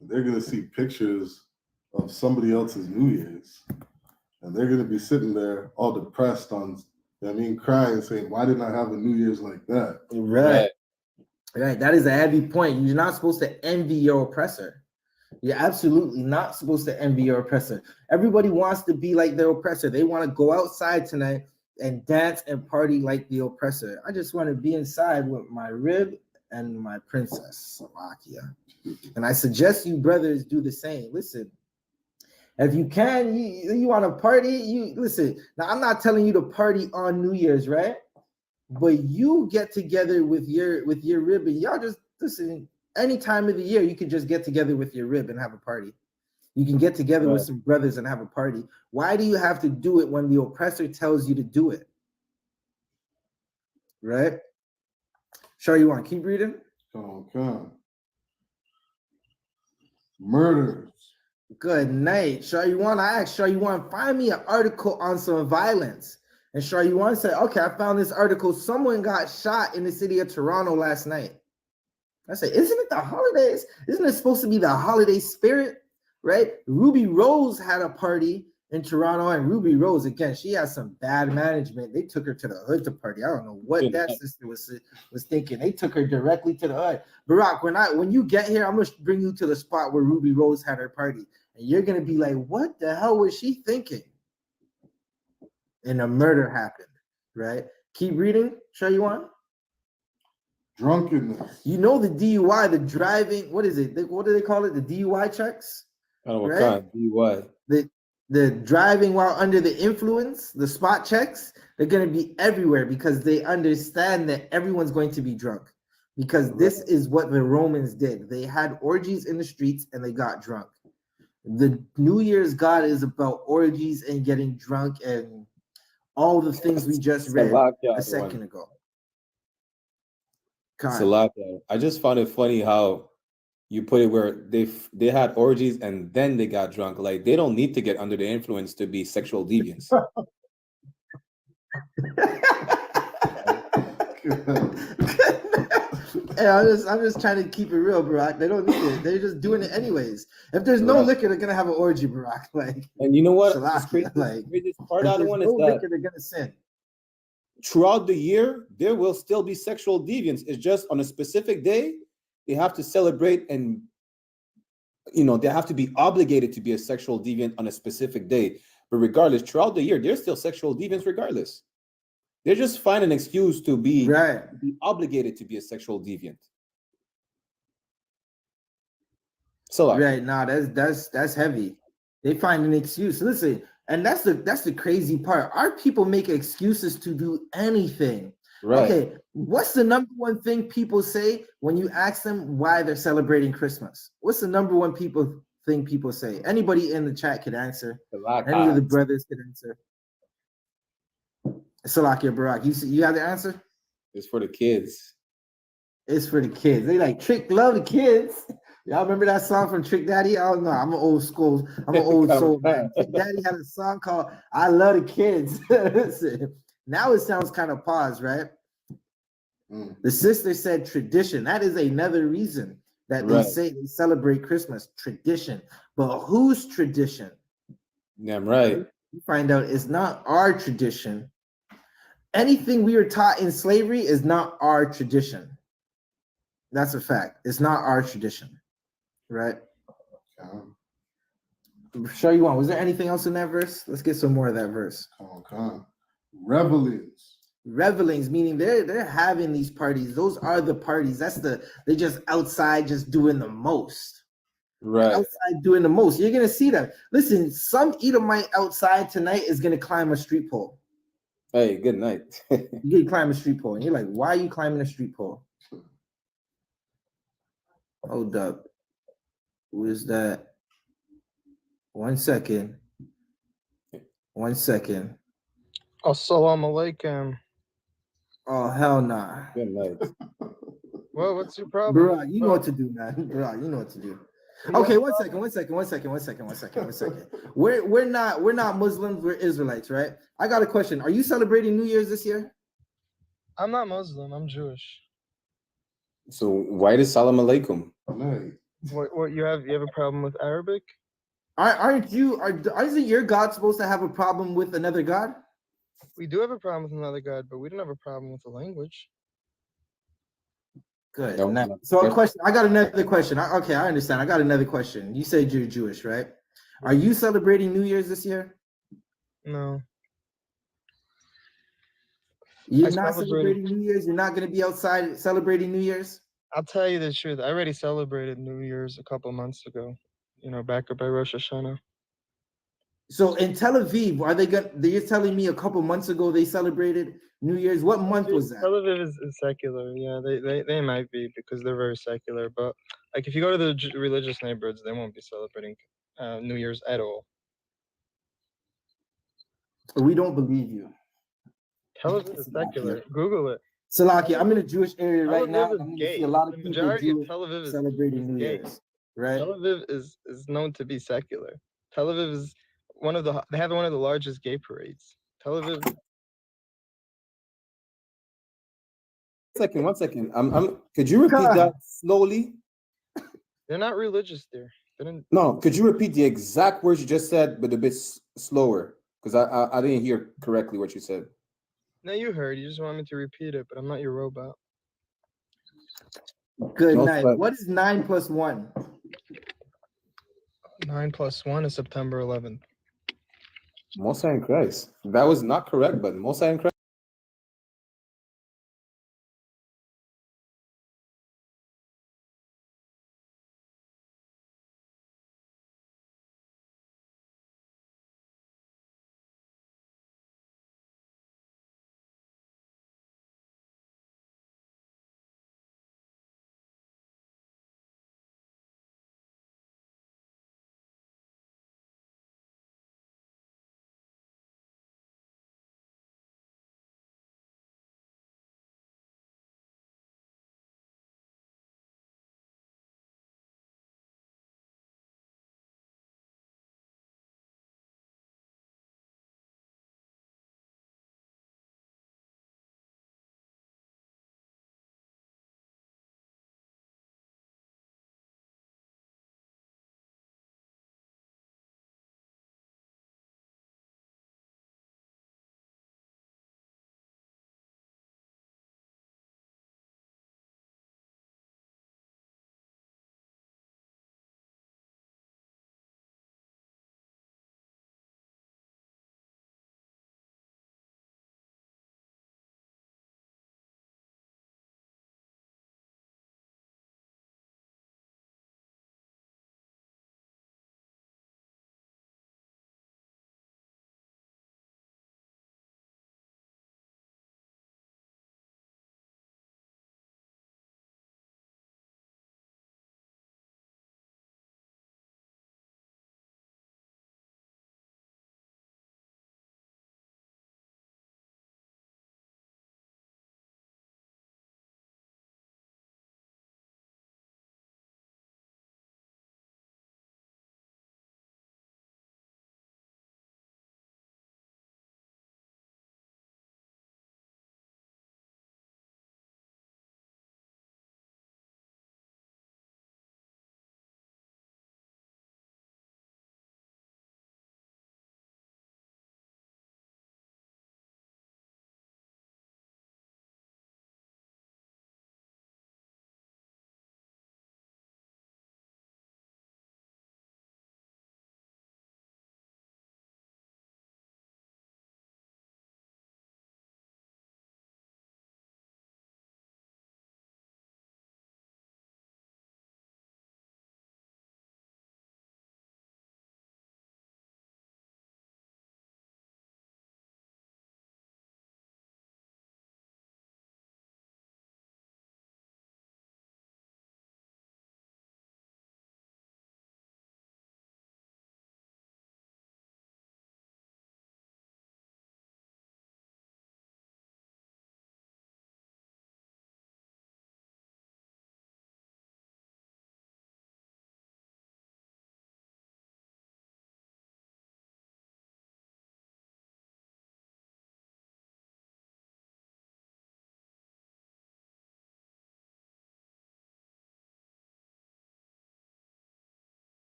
And they're gonna see pictures of somebody else's New Year's, and they're gonna be sitting there all depressed crying, saying, "Why didn't I have a New Year's like that?" Right. That is a heavy point. You're not supposed to envy your oppressor. You're absolutely not supposed to envy your oppressor. Everybody wants to be like their oppressor. They want to go outside tonight and dance and party like the oppressor. I just want to be inside with my rib and my princess, Salakia. And I suggest you brothers do the same. Listen, if you can, you want to party, you listen. Now, I'm not telling you to party on New Year's, right? But you get together with your rib and y'all just listen. Any time of the year, you can just get together with your rib and have a party. You can get together with some brothers and have a party. Why do you have to do it when the oppressor tells you to do it? right? Sure, you want to keep reading? Okay. Murders. Good night. Sure, you want to ask? Sure, you want to find me an article on some violence? And sure, you want to say, okay, I found this article. Someone got shot in the city of Toronto last night. I say, isn't it the holidays? Isn't it supposed to be the holiday spirit? Right? Ruby Rose had a party in Toronto, and Ruby Rose, again, she has some bad management. They took her to the hood to party. I don't know what that sister was thinking. They took her directly to the hood. Barack, when you get here, I'm gonna bring you to the spot where Ruby Rose had her party, and you're gonna be like, what the hell was she thinking? And a murder happened, right? Keep reading. Show you one. Drunkenness. You know the DUI, the driving. What is it? What do they call it? The DUI checks. I don't know what kind of DUI. The driving while under the influence, the spot checks, they're going to be everywhere because they understand that everyone's going to be drunk. Because this is what the Romans did. They had orgies in the streets and they got drunk. The New Year's God is about orgies and getting drunk and all the things we just read a second ago. Salaka. I just found it funny how you put it where they had orgies and then they got drunk. Like they don't need to get under the influence to be sexual deviants. Hey, I'm just trying to keep it real, Barack. They don't need it. They're just doing it anyways. If there's no liquor, they're gonna have an orgy, Barack. Like, and you know what? Like, the part out of one is that liquor, they're gonna sin. Throughout the year, there will still be sexual deviance. It's just on a specific day, they have to celebrate and, they have to be obligated to be a sexual deviant on a specific day. But regardless, throughout the year, there's still sexual deviants regardless. They just find an excuse to be obligated to be a sexual deviant. So right now, that's heavy. They find an excuse. Listen, and that's the crazy part. Our people make excuses to do anything. Right. Okay, what's the number one thing people say when you ask them why they're celebrating Christmas? What's the number one thing people say? Anybody in the chat could answer. Any of the brothers could answer. Salakia Barak, you have the answer? It's for the kids. It's for the kids. They like Trick love the kids. Y'all remember that song from Trick Daddy? I don't know. I'm an old soul man. Trick Daddy had a song called I Love the Kids. Now it sounds kind of paused, right? The sister said tradition. That is another reason that they say they celebrate Christmas. Tradition. But whose tradition? Damn right. You find out it's not our tradition. Anything we were taught in slavery is not our tradition. That's a fact. It's not our tradition. Right? Show you one. Was there anything else in that verse? Let's get some more of that verse. Okay. Revelings. Revelings, meaning they're having these parties. Those are the parties. They just outside just doing the most. Right. Outside doing the most. You're gonna see that. Listen, some Edomite outside tonight is gonna climb a street pole. Hey, good night. You climb a street pole, and you're like, why are you climbing a street pole? Hold up. Who is that? 1 second. 1 second. Assalamu alaikum. Oh, hell nah. Good night. Well, what's your problem? Bro, you know what to do, man. Bro, you know what to do. Okay, 1 second. We're not Muslims, we're Israelites, right? I got a question. Are you celebrating New Year's this year? I'm not Muslim, I'm Jewish. So why does Salam Alaikum? What you have a problem with Arabic? Isn't your God supposed to have a problem with another God? We do have a problem with another God, but we don't have a problem with the language. Good. So a question. I got another question. Okay, I understand. I got another question. You said you're Jewish, right? Are you celebrating New Year's this year? No. You're not celebrating New Year's? You're not going to be outside celebrating New Year's? I'll tell you the truth. I already celebrated New Year's a couple months ago. Back up by Rosh Hashanah. So in Tel Aviv, you're telling me a couple months ago they celebrated New Year's? What month was that? Tel Aviv is secular. Yeah, they might be because they're very secular. But like if you go to the religious neighborhoods, they won't be celebrating New Year's at all. We don't believe you. Tel Aviv is secular. Google it. Salaki, I'm in a Jewish area Tel right now, Aviv and is I'm going to see gay. a lot The of people majority of Jewish Tel Aviv is celebrating New gay. Year's, right? Tel Aviv is known to be secular. Tel Aviv is they have one of the largest gay parades. Tel Aviv. One second. Could you repeat that slowly? They're not religious there. They don't. No, could you repeat the exact words you just said, but a bit slower? Because I didn't hear correctly what you said. No, you heard. You just want me to repeat it, but I'm not your robot. Good No night. sweat. What is 9 plus 1? 9 plus 1 is September 11th. Most High in Christ. That was not correct, but Most High in Christ.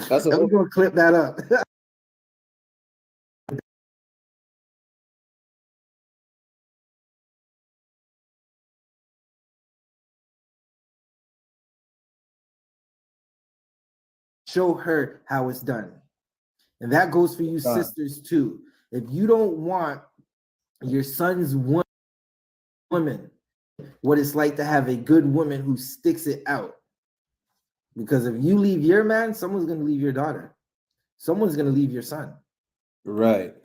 That's We're gonna clip that up. Show her how it's done. And that goes for you sisters too. If you don't want your son's woman, what it's like to have a good woman who sticks it out. Because if you leave your man, someone's going to leave your daughter. Someone's going to leave your son. Right.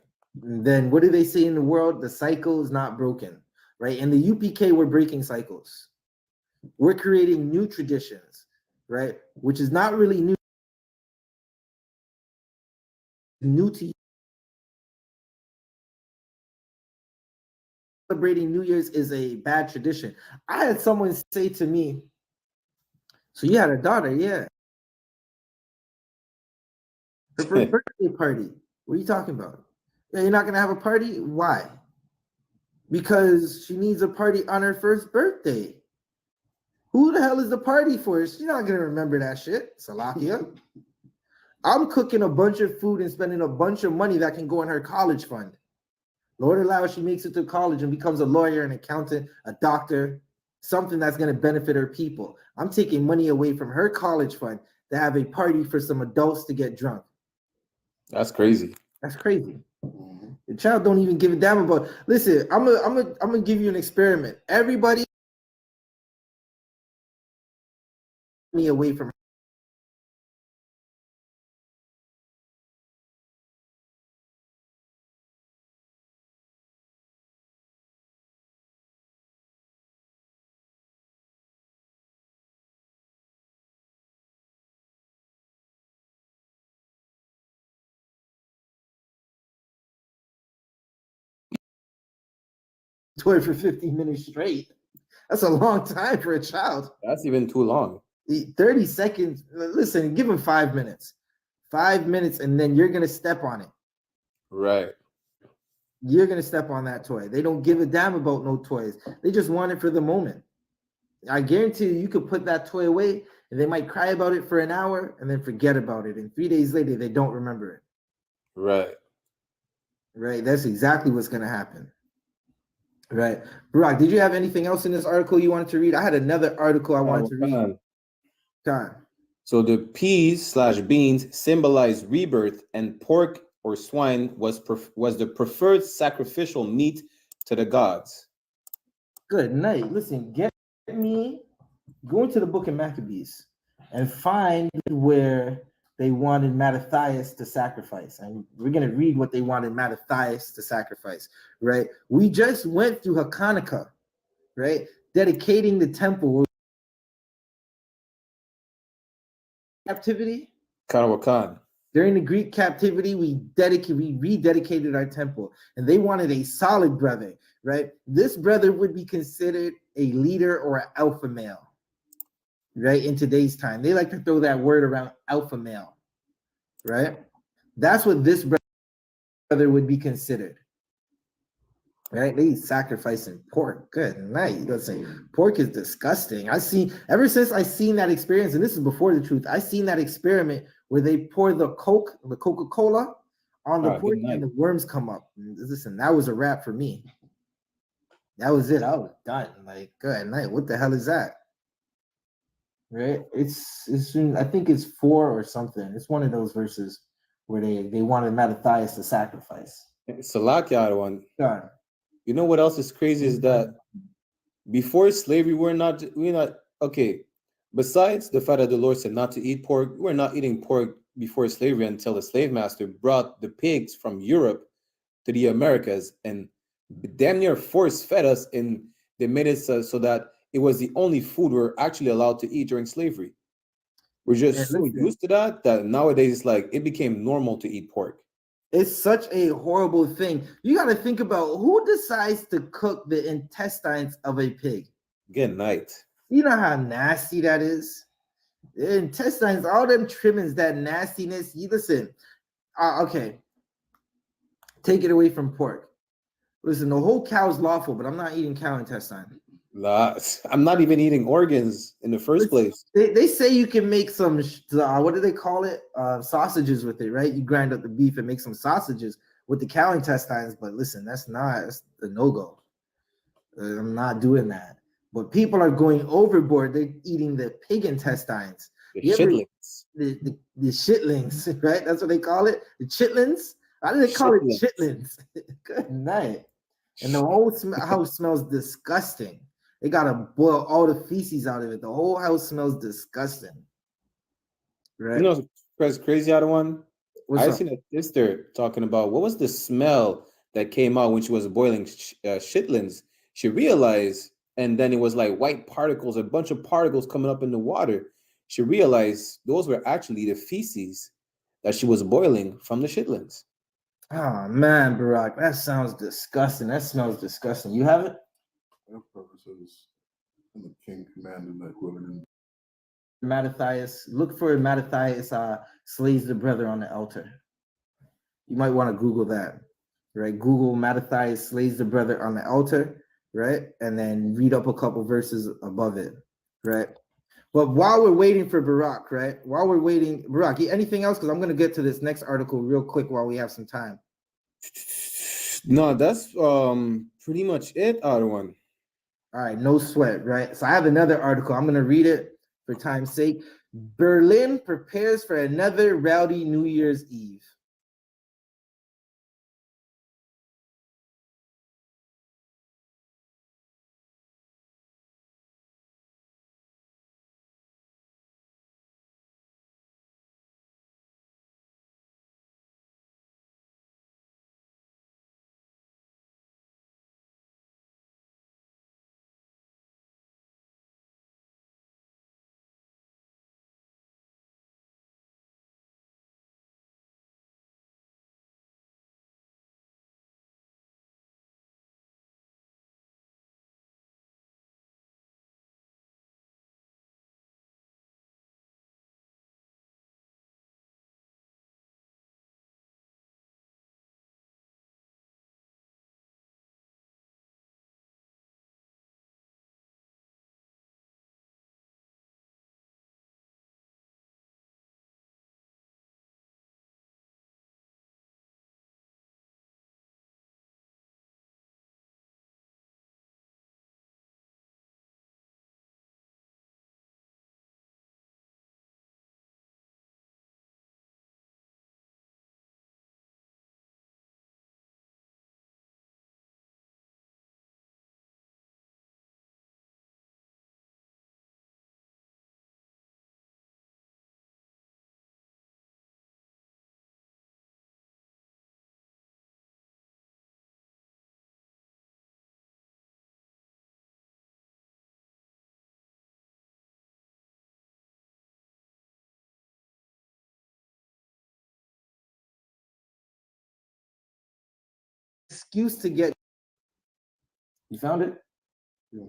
And then what do they say in the world? The cycle is not broken, right? In the UPK, we're breaking cycles. We're creating new traditions, right? Which is not really new to you. Celebrating New Year's is a bad tradition. I had someone say to me, so you had a daughter, yeah. Her first birthday party. What are you talking about? Yeah, you're not gonna have a party? Why? Because she needs a party on her first birthday. Who the hell is the party for? She's not gonna remember that shit, Salakia. I'm cooking a bunch of food and spending a bunch of money that can go in her college fund. Lord allows she makes it to college and becomes a lawyer, an accountant, a doctor, something that's going to benefit her people. I'm taking money away from her college fund to have a party for some adults to get drunk. That's crazy. That's crazy. The child don't even give a damn about. Listen, I'm gonna give you an experiment. Everybody me away from her. Toy for 15 minutes straight. That's a long time for a child. That's even too long. 30 seconds. Listen, give him 5 minutes. 5 minutes, and then you're gonna step on it. Right. You're gonna step on that toy. They don't give a damn about no toys. They just want it for the moment. I guarantee you could put that toy away and they might cry about it for an hour and then forget about it. And 3 days later, they don't remember it. Right. Right. That's exactly what's gonna happen. Right. Barak, did you have anything else in this article you wanted to read? I had another article I wanted to read. Time. So the peas/beans symbolize rebirth, and pork or swine was the preferred sacrificial meat to the gods. Good night. Listen, get me, go into the book of Maccabees and find where they wanted Mattathias to sacrifice. And we're going to read what they wanted Mattathias to sacrifice, right? We just went through Hanukkah, right? Dedicating the temple. Captivity. Karawakan. During the Greek captivity, we rededicated our temple, and they wanted a solid brother, right? This brother would be considered a leader or an alpha male, right? In today's time, they like to throw that word around, alpha male, right? That's what this brother would be considered, right? They sacrificing pork. Good night. You gotta say pork is disgusting. Ever since I seen that experience, and this is before the truth, I seen that experiment where they pour the Coca-Cola on the pork and the worms come up. Listen, that was a wrap for me. That was it. I was done. Like, good night. What the hell is that? Right? It's I think it's 4 or something. It's one of those verses where they wanted Mattathias to sacrifice. Salakia one. Done. You know what else is crazy is that before slavery, we're not okay. Besides the fact that the Lord said not to eat pork, we're not eating pork before slavery until the slave master brought the pigs from Europe to the Americas and damn near force fed us, and they made it so that it was the only food we're actually allowed to eat during slavery. We're just so used to that nowadays it's like it became normal to eat pork. It's such a horrible thing. You got to think about who decides to cook the intestines of a pig. Good night. You know how nasty that is? The intestines, all them trimmings, that nastiness. You listen. Okay. Take it away from pork. Listen, the whole cow's lawful, but I'm not eating cow intestine. I'm not even eating organs in the first place. They say you can make some, what do they call it? Sausages with it, right? You grind up the beef and make some sausages with the cow intestines. But listen, that's a no-go. I'm not doing that. But people are going overboard. They're eating the pig intestines. The shitlings. The shitlings, right? That's what they call it. The chitlins. Why do they call it chitlins? Good night. And the whole house smells disgusting. They gotta boil all the feces out of it. The whole house smells disgusting. Right? You know, what's crazy out of one? What's I up? seen a sister talking about what was the smell that came out when she was boiling shitlins. She realized, and then it was like white particles, a bunch of particles coming up in the water. She realized those were actually the feces that she was boiling from the shitlins. Oh man, Barack, that sounds disgusting. That smells disgusting. You have it? Purposes and the king commanded that whoever didn't. Mattathias. Look for Mattathias slays the brother on the altar. You might want to Google that, right? Google Mattathias slays the brother on the altar, right? And then read up a couple verses above it, right? But while we're waiting for Barack, right? While we're waiting, Barack, anything else? Because I'm going to get to this next article real quick while we have some time. No, that's pretty much it, other one. All right, no sweat, right? So I have another article. I'm going to read it for time's sake. Berlin prepares for another rowdy New Year's Eve. Excuse to get. You found it? Yeah.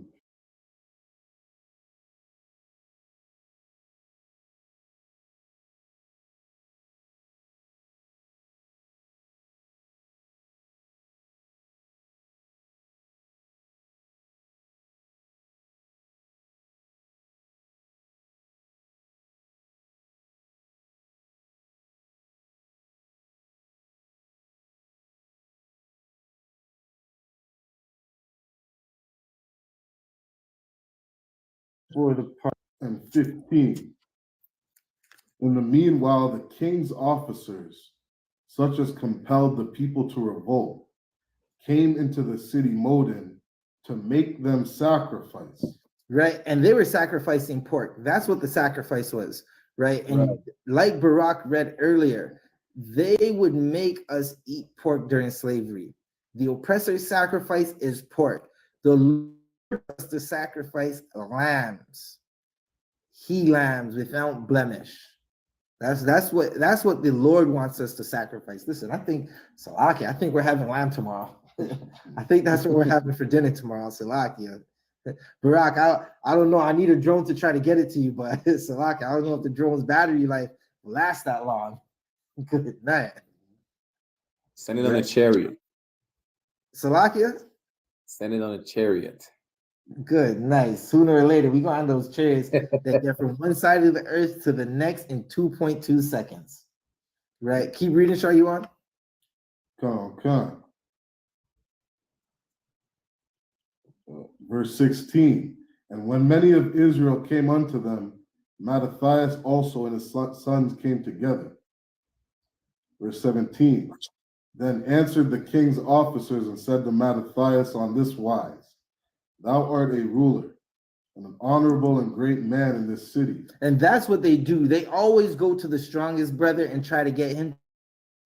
For the part and 15. In the meanwhile, the king's officers, such as compelled the people to revolt, came into the city Modin to make them sacrifice. Right, and they were sacrificing pork. That's what the sacrifice was, right? And like Barack read earlier, they would make us eat pork during slavery. The oppressor's sacrifice is pork. The Lord wants to sacrifice lambs, he lambs without blemish. That's what the Lord wants us to sacrifice. Listen, I think Salakia, I think we're having lamb tomorrow. I think that's what we're having for dinner tomorrow, Salakia. Barack, I don't know. I need a drone to try to get it to you, but Salaki, I don't know if the drone's battery life will last that long. Good night. Send it on a chariot. Salakia? Send it on a chariot. Good, nice. Sooner or later, we go on those chairs that get from one side of the earth to the next in 2.2 seconds. Right? Keep reading, Shaw, you on? Come. Verse 16. And when many of Israel came unto them, Mattathias also and his sons came together. Verse 17. Then answered the king's officers and said to Mattathias on this wise, Thou art a ruler and an honorable and great man in this city. And that's what they do. They always go to the strongest brother and try to get him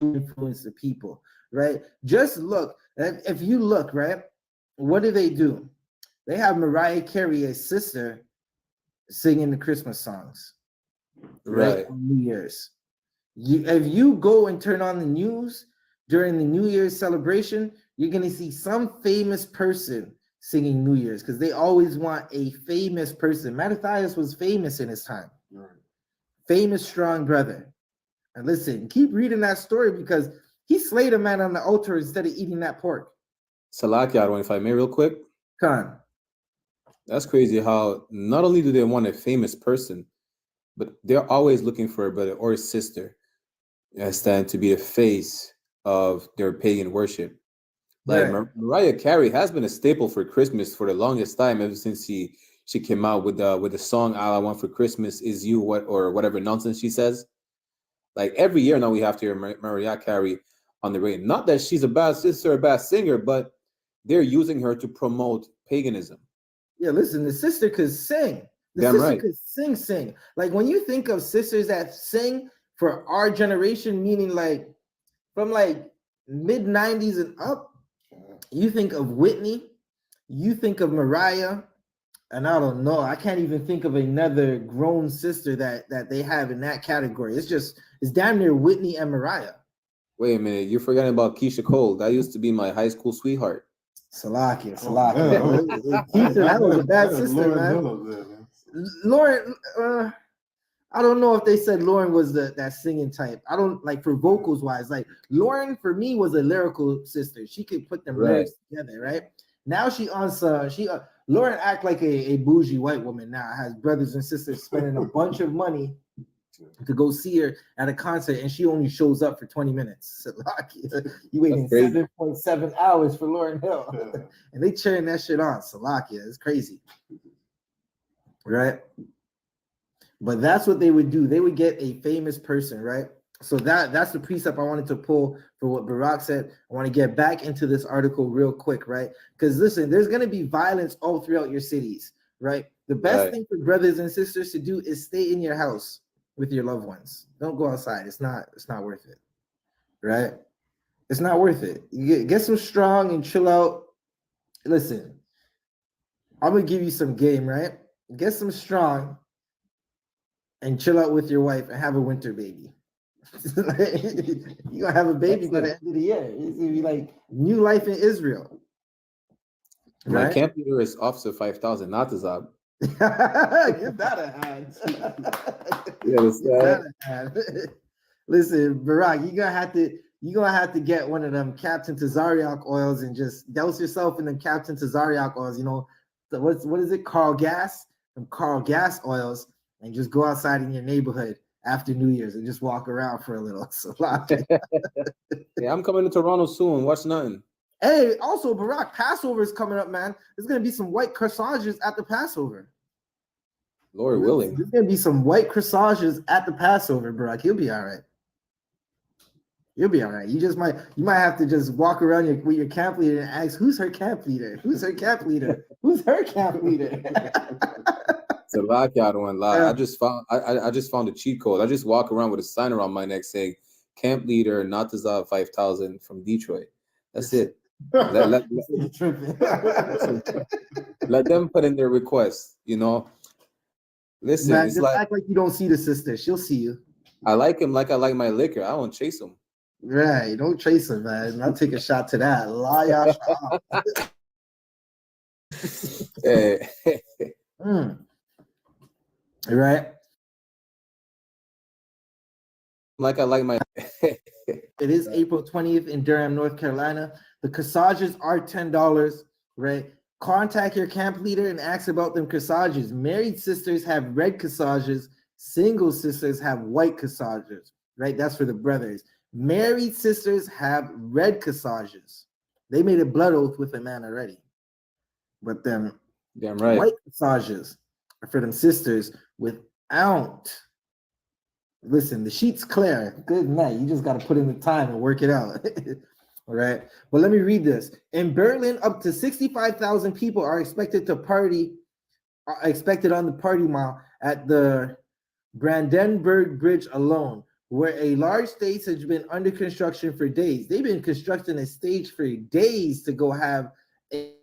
to influence the people, right? Just look. If you look, right, what do? They have Mariah Carey, a sister, singing the Christmas songs, right? On New Year's. If you go and turn on the news during the New Year's celebration, you're going to see some famous person singing New Year's because they always want a famous person. Mattathias was famous in his time. Right. Famous, strong brother. And listen, keep reading that story because he slayed a man on the altar instead of eating that pork. Salakia, if I may, real quick. Khan. That's crazy how not only do they want a famous person, but they're always looking for a brother or a sister stand to be the face of their pagan worship. Like Mariah Carey has been a staple for Christmas for the longest time, ever since she came out with the song "All I Want for Christmas Is You," or whatever nonsense she says. Like every year now we have to hear Mariah Carey on the radio. Not that she's a bad sister or a bad singer, but they're using her to promote paganism. Yeah, listen, the sister could sing. Could sing. Like when you think of sisters that sing for our generation, meaning like from like mid 90s and up, you think of Whitney, you think of Mariah, and I don't know, I can't even think of another grown sister that they have in that category. It's damn near Whitney and Mariah. Wait a minute, you're forgetting about Keisha Cole. That used to be my high school sweetheart. Salakia. Keisha, that was a bad sister, man. Lauren, I don't know if they said Lauren was that singing type. I don't like for vocals wise. Like Lauren for me was a lyrical sister. She could put them lyrics together, right? Now Lauren act like a bougie white woman now. Has brothers and sisters spending a bunch of money to go see her at a concert, and she only shows up for 20 minutes. Salakia. You waiting 7.7 hours for Lauryn Hill, and they cheering that shit on. Salakia, it's crazy, right? But that's what they would do. They would get a famous person, right? So that's the precept I wanted to pull for what Barak said. I want to get back into this article real quick, right? Because listen, there's going to be violence all throughout your cities, right? The best thing for brothers and sisters to do is stay in your house with your loved ones. Don't go outside. It's not worth it, right? It's not worth it. You get some strong and chill out. Listen, I'm going to give you some game, right? Get some strong and chill out with your wife and have a winter baby. You're gonna have a baby by the end of the year. It's gonna be like new life in Israel. My camp leader is Officer 5000, not the Zab. Give that a hand. Give that a hand. Listen, Barak, you're gonna have to get one of them Captain Tazariak oils and just douse yourself in them Captain Tazariak oils. You know, what is it? Carl Gas, them Carl Gas oils. And just go outside in your neighborhood after New Year's and just walk around for a little. Yeah, I'm coming to Toronto soon. Watch nothing. Hey, also, Barak, Passover is coming up, man. There's going to be some white corsages at the Passover. Lord willing. There's going to be some white corsages at the Passover, Barak. You'll be all right. You'll be all right. You might have to just walk around with your camp leader and ask, who's her camp leader? Who's her camp leader? Who's her camp leader? I don't want to lie. I just found a cheat code. I just walk around with a sign around my neck saying "Camp Leader Natazab 5000 from Detroit." That's it. Let them put in their request. You know. Listen, man, it's act like you don't see the sister. She'll see you. I like him like I like my liquor. I don't chase him. Right, don't chase him, man. I'll take a shot to that. Liar. Right. Like I like my. It is April 20th in Durham, North Carolina. The corsages are $10, right? Contact your camp leader and ask about them corsages. Married sisters have red corsages. Single sisters have white corsages, right? That's for the brothers. Married sisters have red corsages. They made a blood oath with a man already. But them Damn right. white corsages are for them sisters without. Listen, the sheet's clear. Good night. You just got to put in the time and work it out. All right. Well, let me read this. In Berlin, up to 65,000 people are expected on the party mile at the Brandenburg Bridge alone, where a large stage has been under construction for days. They've been constructing a stage for days to go have a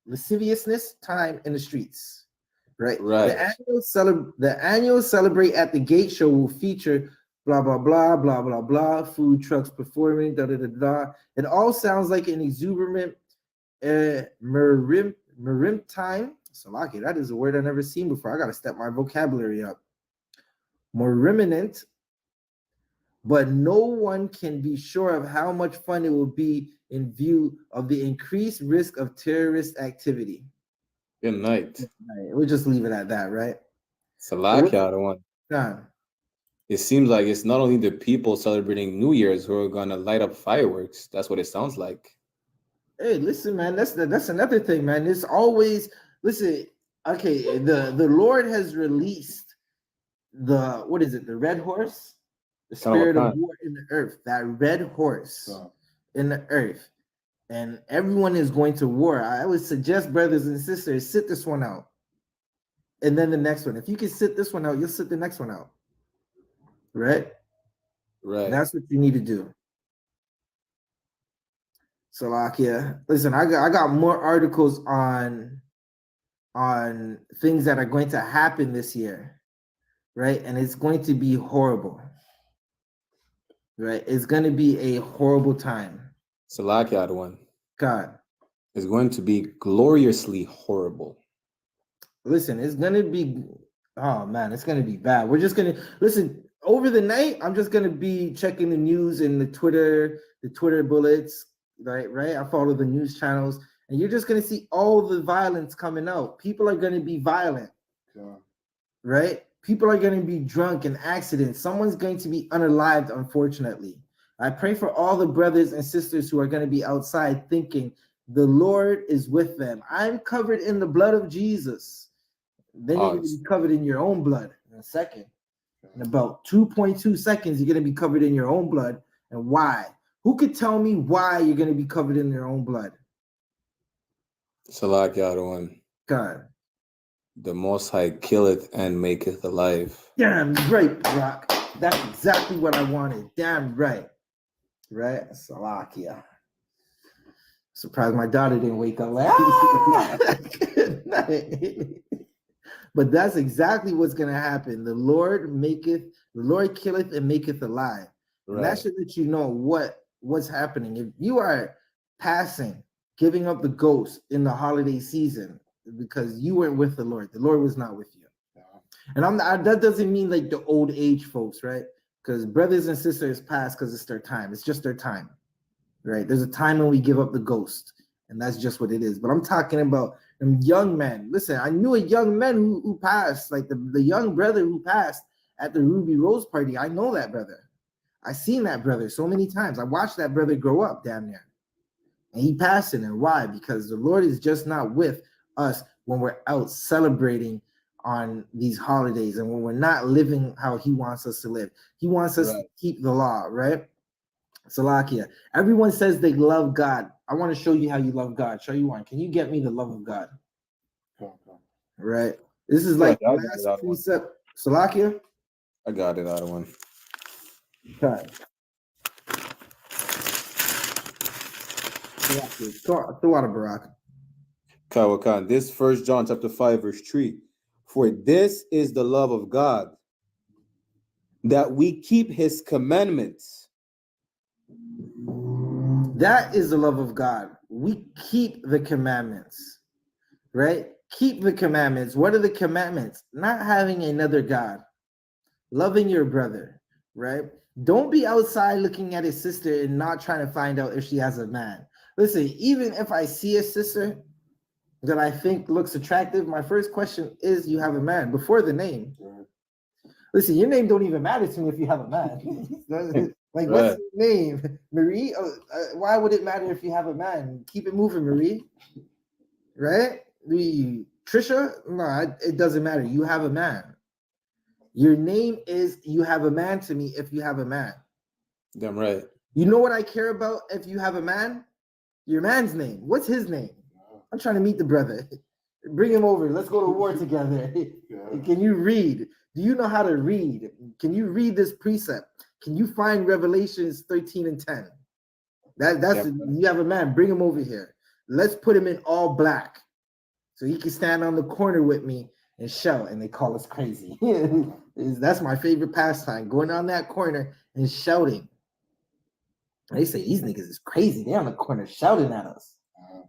lasciviousness time in the streets. Right. The annual celebrate at the gate show will feature blah blah blah blah blah blah food trucks performing da da da da. It all sounds like an exuberant marim time. Salaki, that is a word I've never seen before. I gotta step my vocabulary up. Moriminent, but no one can be sure of how much fun it will be in view of the increased risk of terrorist activity. Good night. We'll just leave it at that, right? Salakia, the one. Yeah. It seems like it's not only the people celebrating New Year's who are gonna light up fireworks. That's what it sounds like. Hey, listen, man. That's another thing, man. It's always okay. The Lord has released the red horse, the spirit of war in the earth. That red horse in the earth. And everyone is going to war. I would suggest, brothers and sisters, sit this one out. And then the next one. If you can sit this one out, you'll sit the next one out. Right? Right. That's what you need to do. Salakia. Listen, I got more articles on things that are going to happen this year. Right? And it's going to be horrible. Right? It's going to be a horrible time. Salakia, the one. God. It's going to be gloriously horrible. Listen, it's going to be, oh man, it's going to be bad. We're just going to, listen, over the night, I'm just going to be checking the news and the Twitter bullets, right? I follow the news channels, and you're just going to see all the violence coming out. People are going to be violent, right? People are going to be drunk in accidents. Someone's going to be unalived, unfortunately. I pray for all the brothers and sisters who are going to be outside thinking the Lord is with them. I'm covered in the blood of Jesus. Then you're going to be covered in your own blood in a second. In about 2.2 seconds, you're going to be covered in your own blood. And why? Who could tell me why you're going to be covered in your own blood? Salakia, the one. God. The Most High killeth and maketh alive. Damn right, Brock. That's exactly what I wanted. Damn right. Right? Salakia. Surprised my daughter didn't wake up like, good night. But that's exactly what's going to happen. The Lord killeth and maketh alive. Right. And that should let you know what's happening. If you are giving up the ghost in the holiday season because you weren't with the Lord was not with you. And that doesn't mean like the old age folks, right? Because brothers and sisters pass because it's their time. It's just their time, right? There's a time when we give up the ghost, and that's just what it is. But I'm talking about them young men. Listen, I knew a young man who passed, like the young brother who passed at the Ruby Rose party. I know that brother. I seen that brother so many times. I watched that brother grow up damn near. And he passed it. And why? Because the Lord is just not with us when we're out celebrating on these holidays and when we're not living how he wants us to live. He wants us to keep the law, right? Salakia. Everyone says they love God. I want to show you how you love God. Show you one. Can you get me the love of God? Right. This is like last precept. Salakia. I got it, other one. Okay. Throw out a Barak. Kawakan. This 1 John chapter 5, verse 3. For this is the love of God, that we keep his commandments. That is the love of God. We keep the commandments, right? Keep the commandments. What are the commandments? Not having another God, loving your brother, right? Don't be outside looking at his sister and not trying to find out if she has a man. Listen, even if I see a sister that I think looks attractive, my first question is, you have a man before the name. Listen, your name don't even matter to me if you have a man. Like, what's your name? Marie? Why would it matter if you have a man? Keep it moving, Marie. Right? Trisha? No, it doesn't matter. You have a man. Your name is, you have a man to me if you have a man. Damn right. You know what I care about if you have a man? Your man's name. What's his name? I'm trying to meet the brother. Bring him over. Let's go to war together. Can you read? Do you know how to read? Can you read this precept? Can you find Revelations 13 and 10? You have a man. Bring him over here. Let's put him in all black so he can stand on the corner with me and shout. And they call us crazy. That's my favorite pastime, going on that corner and shouting. They say these niggas is crazy. They're on the corner shouting at us.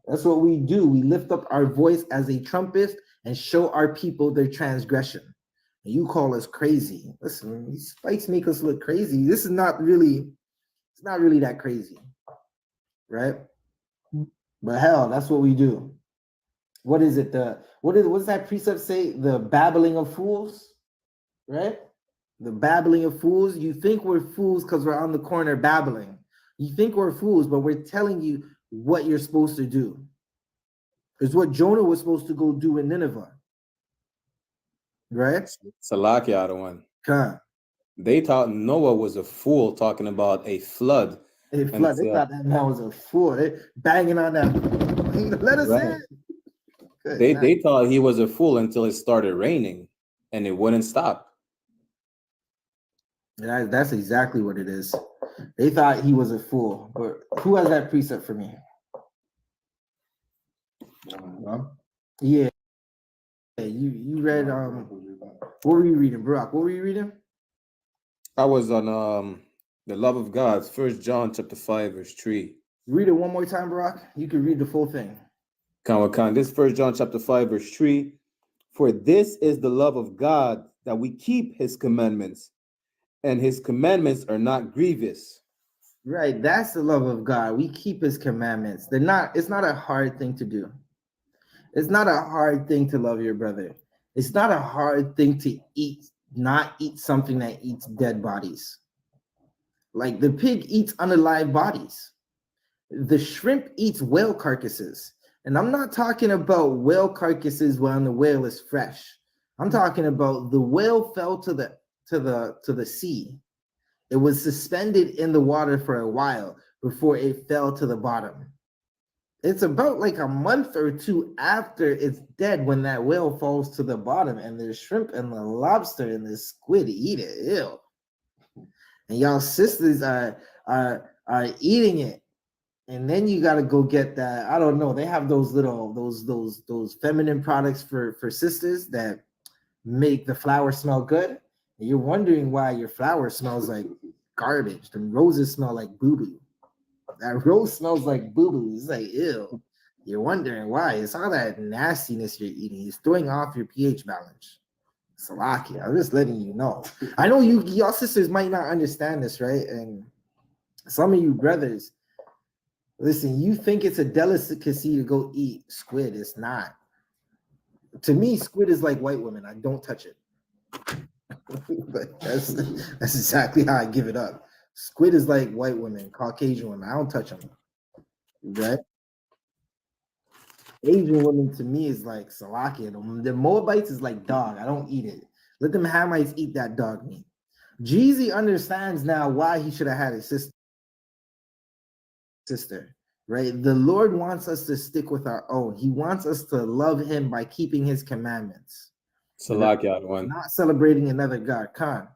That's what we do. We lift up our voice as a trumpet and show our people their transgression. And you call us crazy. Listen, these spikes make us look crazy. This is not really, it's not really that crazy, right? But hell, that's what we do. What is it? What does that precept say? The babbling of fools, right? The babbling of fools. You think we're fools because we're on the corner babbling. You think we're fools, but we're telling you what you're supposed to do. It's what Jonah was supposed to go do in Nineveh. Right? Salakia, the one. Huh. They thought Noah was a fool talking about a flood. A flood. They thought that man was a fool. They banging on that. Let us in. They thought he was a fool until it started raining and it wouldn't stop. That's exactly what it is. They thought he was a fool. But who has that precept for me? Yeah. You read what were you reading, Barack? What were you reading? I was on the love of God, 1 John chapter 5, verse 3. Read it one more time, Barack. You can read the full thing. This 1 John chapter 5, verse 3. For this is the love of God, that we keep his commandments, and his commandments are not grievous. Right, that's the love of God. We keep his commandments. It's not a hard thing to do. It's not a hard thing to love your brother. It's not a hard thing to not eat something that eats dead bodies. Like the pig eats unalive bodies. The shrimp eats whale carcasses. And I'm not talking about whale carcasses when the whale is fresh. I'm talking about the whale fell to the sea. It was suspended in the water for a while before it fell to the bottom. It's about like a month or two after it's dead when that whale falls to the bottom, and the shrimp and the lobster and the squid eat it. Ew. And y'all sisters are eating it. And then you gotta go get that. I don't know. They have those little those feminine products for sisters that make the flower smell good. And you're wondering why your flower smells like garbage. The roses smell like boo-boo. That rose smells like boo-boo. It's like, ew. You're wondering why. It's all that nastiness you're eating. It's throwing off your pH balance. Salakia, I'm just letting you know. I know y'all sisters might not understand this, right? And some of you brothers, listen, you think it's a delicacy to go eat squid. It's not. To me, squid is like white women. I don't touch it. But that's exactly how I give it up. Squid is like white women, Caucasian women. I don't touch them. Right? Asian women to me is like Salakia. The Moabites is like dog. I don't eat it. Let them Hamites eat that dog meat. Jeezy understands now why he should have had a sister. Right? The Lord wants us to stick with our own. He wants us to love him by keeping his commandments. Salakia, one. Not celebrating another God. Khan.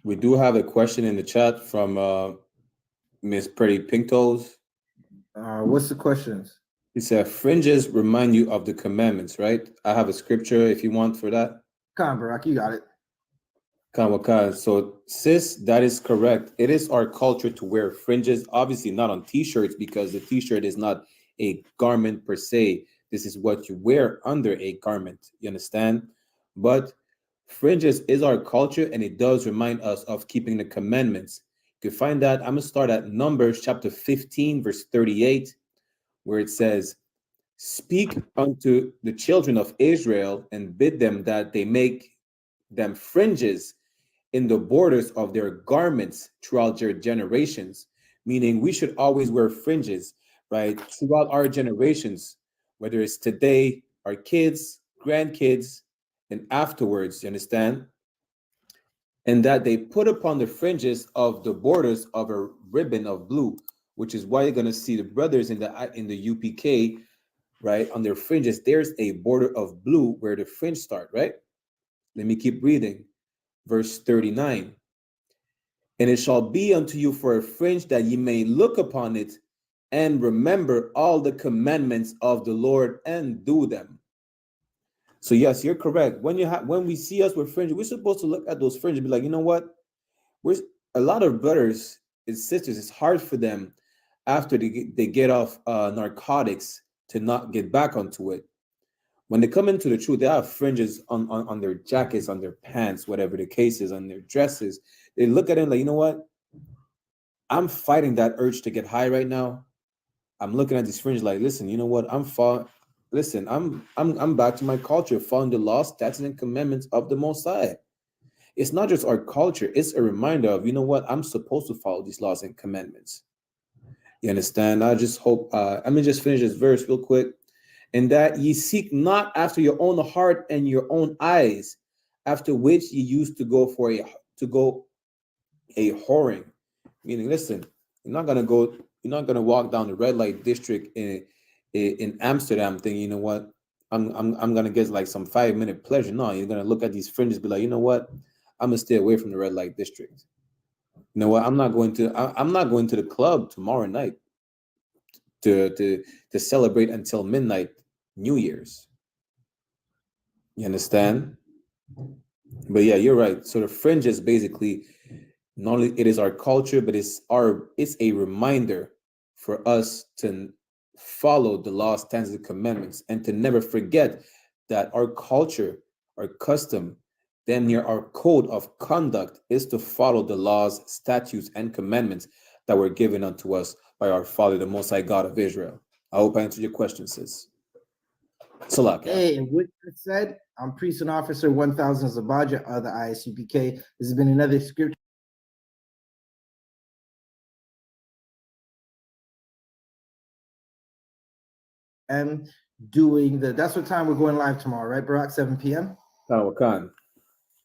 We do have a question in the chat from Miss Pretty Pink Toes. What's the questions? He said, fringes remind you of the commandments, right? I have a scripture if you want for that. Khan, Barak, you got it. Khan. So, sis, that is correct. It is our culture to wear fringes, obviously not on t-shirts, because the t-shirt is not a garment per se. This is what you wear under a garment. You understand? But fringes is our culture, and it does remind us of keeping the commandments. You can find that. I'm going to start at Numbers chapter 15, verse 38. where it says, speak unto the children of Israel and bid them that they make them fringes in the borders of their garments throughout their generations, meaning we should always wear fringes, right, throughout our generations, whether it's today, our kids, grandkids, and afterwards, you understand? And that they put upon the fringes of the borders of a ribbon of blue, which is why you're going to see the brothers in the UPK, right, on their fringes, there's a border of blue where the fringe start, right? Let me keep reading. Verse 39. And it shall be unto you for a fringe that ye may look upon it and remember all the commandments of the Lord and do them. So yes, you're correct. When we see us with fringes, we're supposed to look at those fringes and be like, you know what? We're a lot of brothers and sisters, it's hard for them after they get off narcotics to not get back onto it. When they come into the truth, they have fringes on their jackets, on their pants, whatever the case is, on their dresses. They look at it like, you know what? I'm fighting that urge to get high right now. I'm looking at these fringes like, listen, you know what? I'm back to my culture, following the laws, statutes, and commandments of the Most High. It's not just our culture. It's a reminder of, you know what? I'm supposed to follow these laws and commandments. You understand? I just hope, let me just finish this verse real quick. And that ye seek not after your own heart and your own eyes, after which ye used to go a whoring. Meaning, listen, you're not gonna walk down the red light district in Amsterdam thinking, you know what, I'm gonna get like some 5-minute pleasure. No, you're gonna look at these fringes, be like, you know what, I'm gonna stay away from the red light district. You know what, I'm not going to the club tomorrow night to celebrate until midnight New Year's. You understand? But yeah, you're right. So the fringes basically, not only it is our culture, but it's a reminder for us to follow the laws, statutes, and commandments, and to never forget that our culture, our custom, damn near our code of conduct is to follow the laws, statutes, and commandments that were given unto us by our Father, the Most High God of Israel. I hope I answered your question, sis. Salah. Hey, and with that said, I'm Priest and Officer 1000 Zabaja of the I.S.U.P.K. This has been another scripture. And that's what time we're going live tomorrow, right, Barack? 7 p.m. Khan.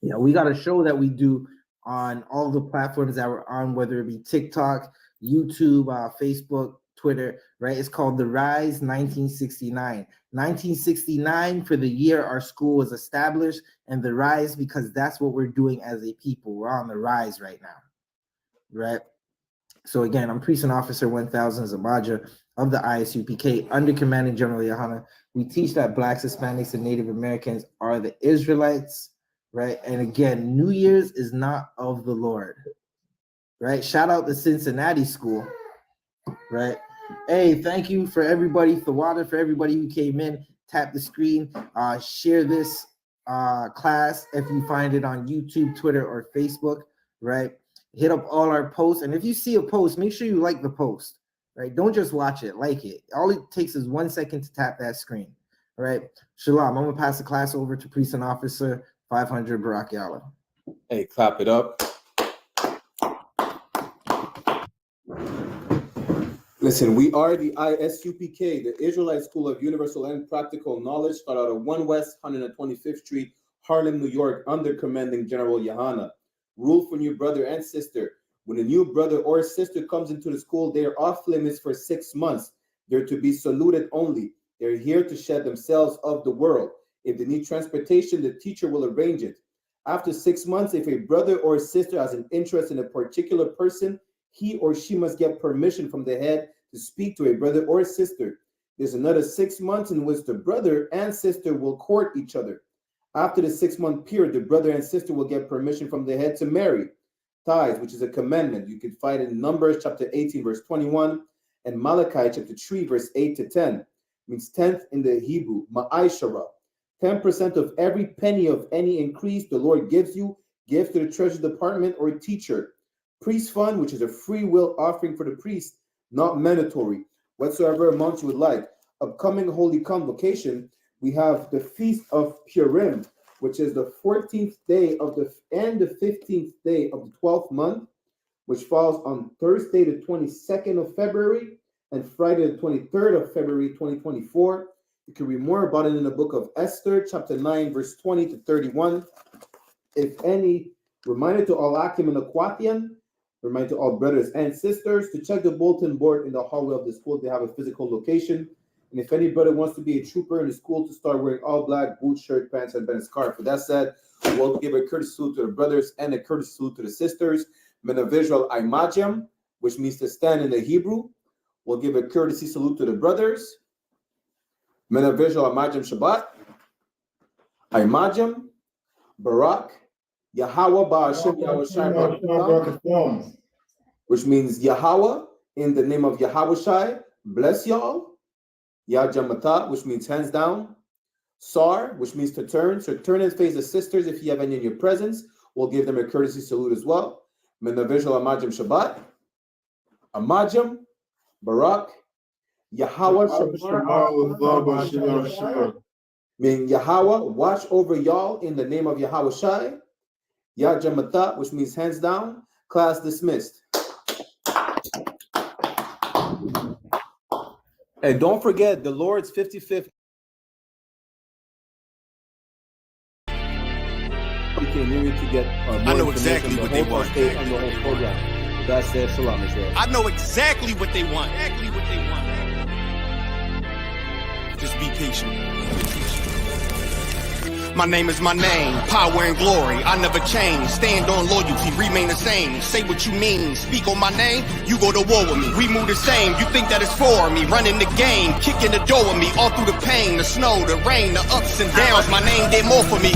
Yeah, we got a show that we do on all the platforms that we're on, whether it be TikTok, YouTube, Facebook, Twitter, right? It's called The Rise 1969. 1969 for the year our school was established, and The Rise because that's what we're doing as a people. We're on the rise right now, right? So again, I'm Priest and Officer 1000 Zabaja of the I.S.U.P.K. under Commanding General YAHANNA. We teach that Blacks, Hispanics, and Native Americans are the Israelites, right? And again, New Year's is not of the Lord, right? Shout out to Cincinnati School, right? Hey, thank you for everybody, for everybody who came in. Tap the screen, share this class if you find it on YouTube, Twitter, or Facebook, right? Hit up all our posts, and if you see a post, make sure you like the post, right? Don't just watch it, like it. All it takes is 1 second to tap that screen, all right? Shalom. I'm gonna pass the class over to Priest and Officer 500 Barak Yalla. Hey, clap it up. Listen, we are the I.S.U.P.K, the Israelite School of Universal and Practical Knowledge, start out of 1 West 125th Street, Harlem, New York, under Commanding General YAHANNA. Rule for new brother and sister. When a new brother or sister comes into the school, they are off limits for 6 months. They're to be saluted only. They're here to shed themselves of the world. If they need transportation, the teacher will arrange it. After 6 months, if a brother or sister has an interest in a particular person, he or she must get permission from the head to speak to a brother or sister. There's another 6 months in which the brother and sister will court each other. After the 6-month period, the brother and sister will get permission from the head to marry. Tithes, which is a commandment. You can find it in Numbers chapter 18, verse 21, and Malachi chapter 3, verse 8 to 10. It means 10th in the Hebrew, ma'ashara. 10% of every penny of any increase the Lord gives you, give to the treasury department or teacher. Priest fund, which is a free will offering for the priest, not mandatory. whatsoever amount you would like. Upcoming Holy Convocation, we have the Feast of Purim, which is the 14th day of the 15th day of the 12th month, which falls on Thursday, the 22nd of February, and Friday, the 23rd of February, 2024. You can read more about it in the book of Esther, chapter 9, verse 20 to 31. If any, reminder to all Akim and Aquatian, reminder to all brothers and sisters to check the bulletin board in the hallway of the school. They have a physical location. And if any brother wants to be a trooper in the school, to start wearing all black, boots, shirt, pants, and a scarf. With that said, we'll give a courtesy salute to the brothers and a courtesy salute to the sisters. Men of Israel, Imajim, which means to stand in the Hebrew. We'll give a courtesy salute to the brothers. Men of Israel, Imajim Shabbat. Imajim, Barak, Yahweh Ba'ashem Yahweh, which means Yahweh in the name of Yahweh Shai. Bless y'all. Yajamata, which means hands down. Sar, which means to turn. So turn and face the sisters if you have any in your presence. We'll give them a courtesy salute as well. Men of Israel, Amajim Shabbat. Amajim, Barak, Yahweh Shabbat. Meaning Yahweh, watch over y'all in the name of Yahweh Shai. Yajamata, which means hands down. Class dismissed. And don't forget the Lord's 55th. You can need to get I know exactly what they want. On the whole program. That said, Shalom Israel. I know exactly what they want. Just be patient. My name is my name, power and glory, I never change. Stand on loyalty, remain the same. Say what you mean, speak on my name, you go to war with me. We move the same, you think that it's for me. Running the game, kicking the door with me. All through the pain, the snow, the rain, the ups and downs. My name did more for me.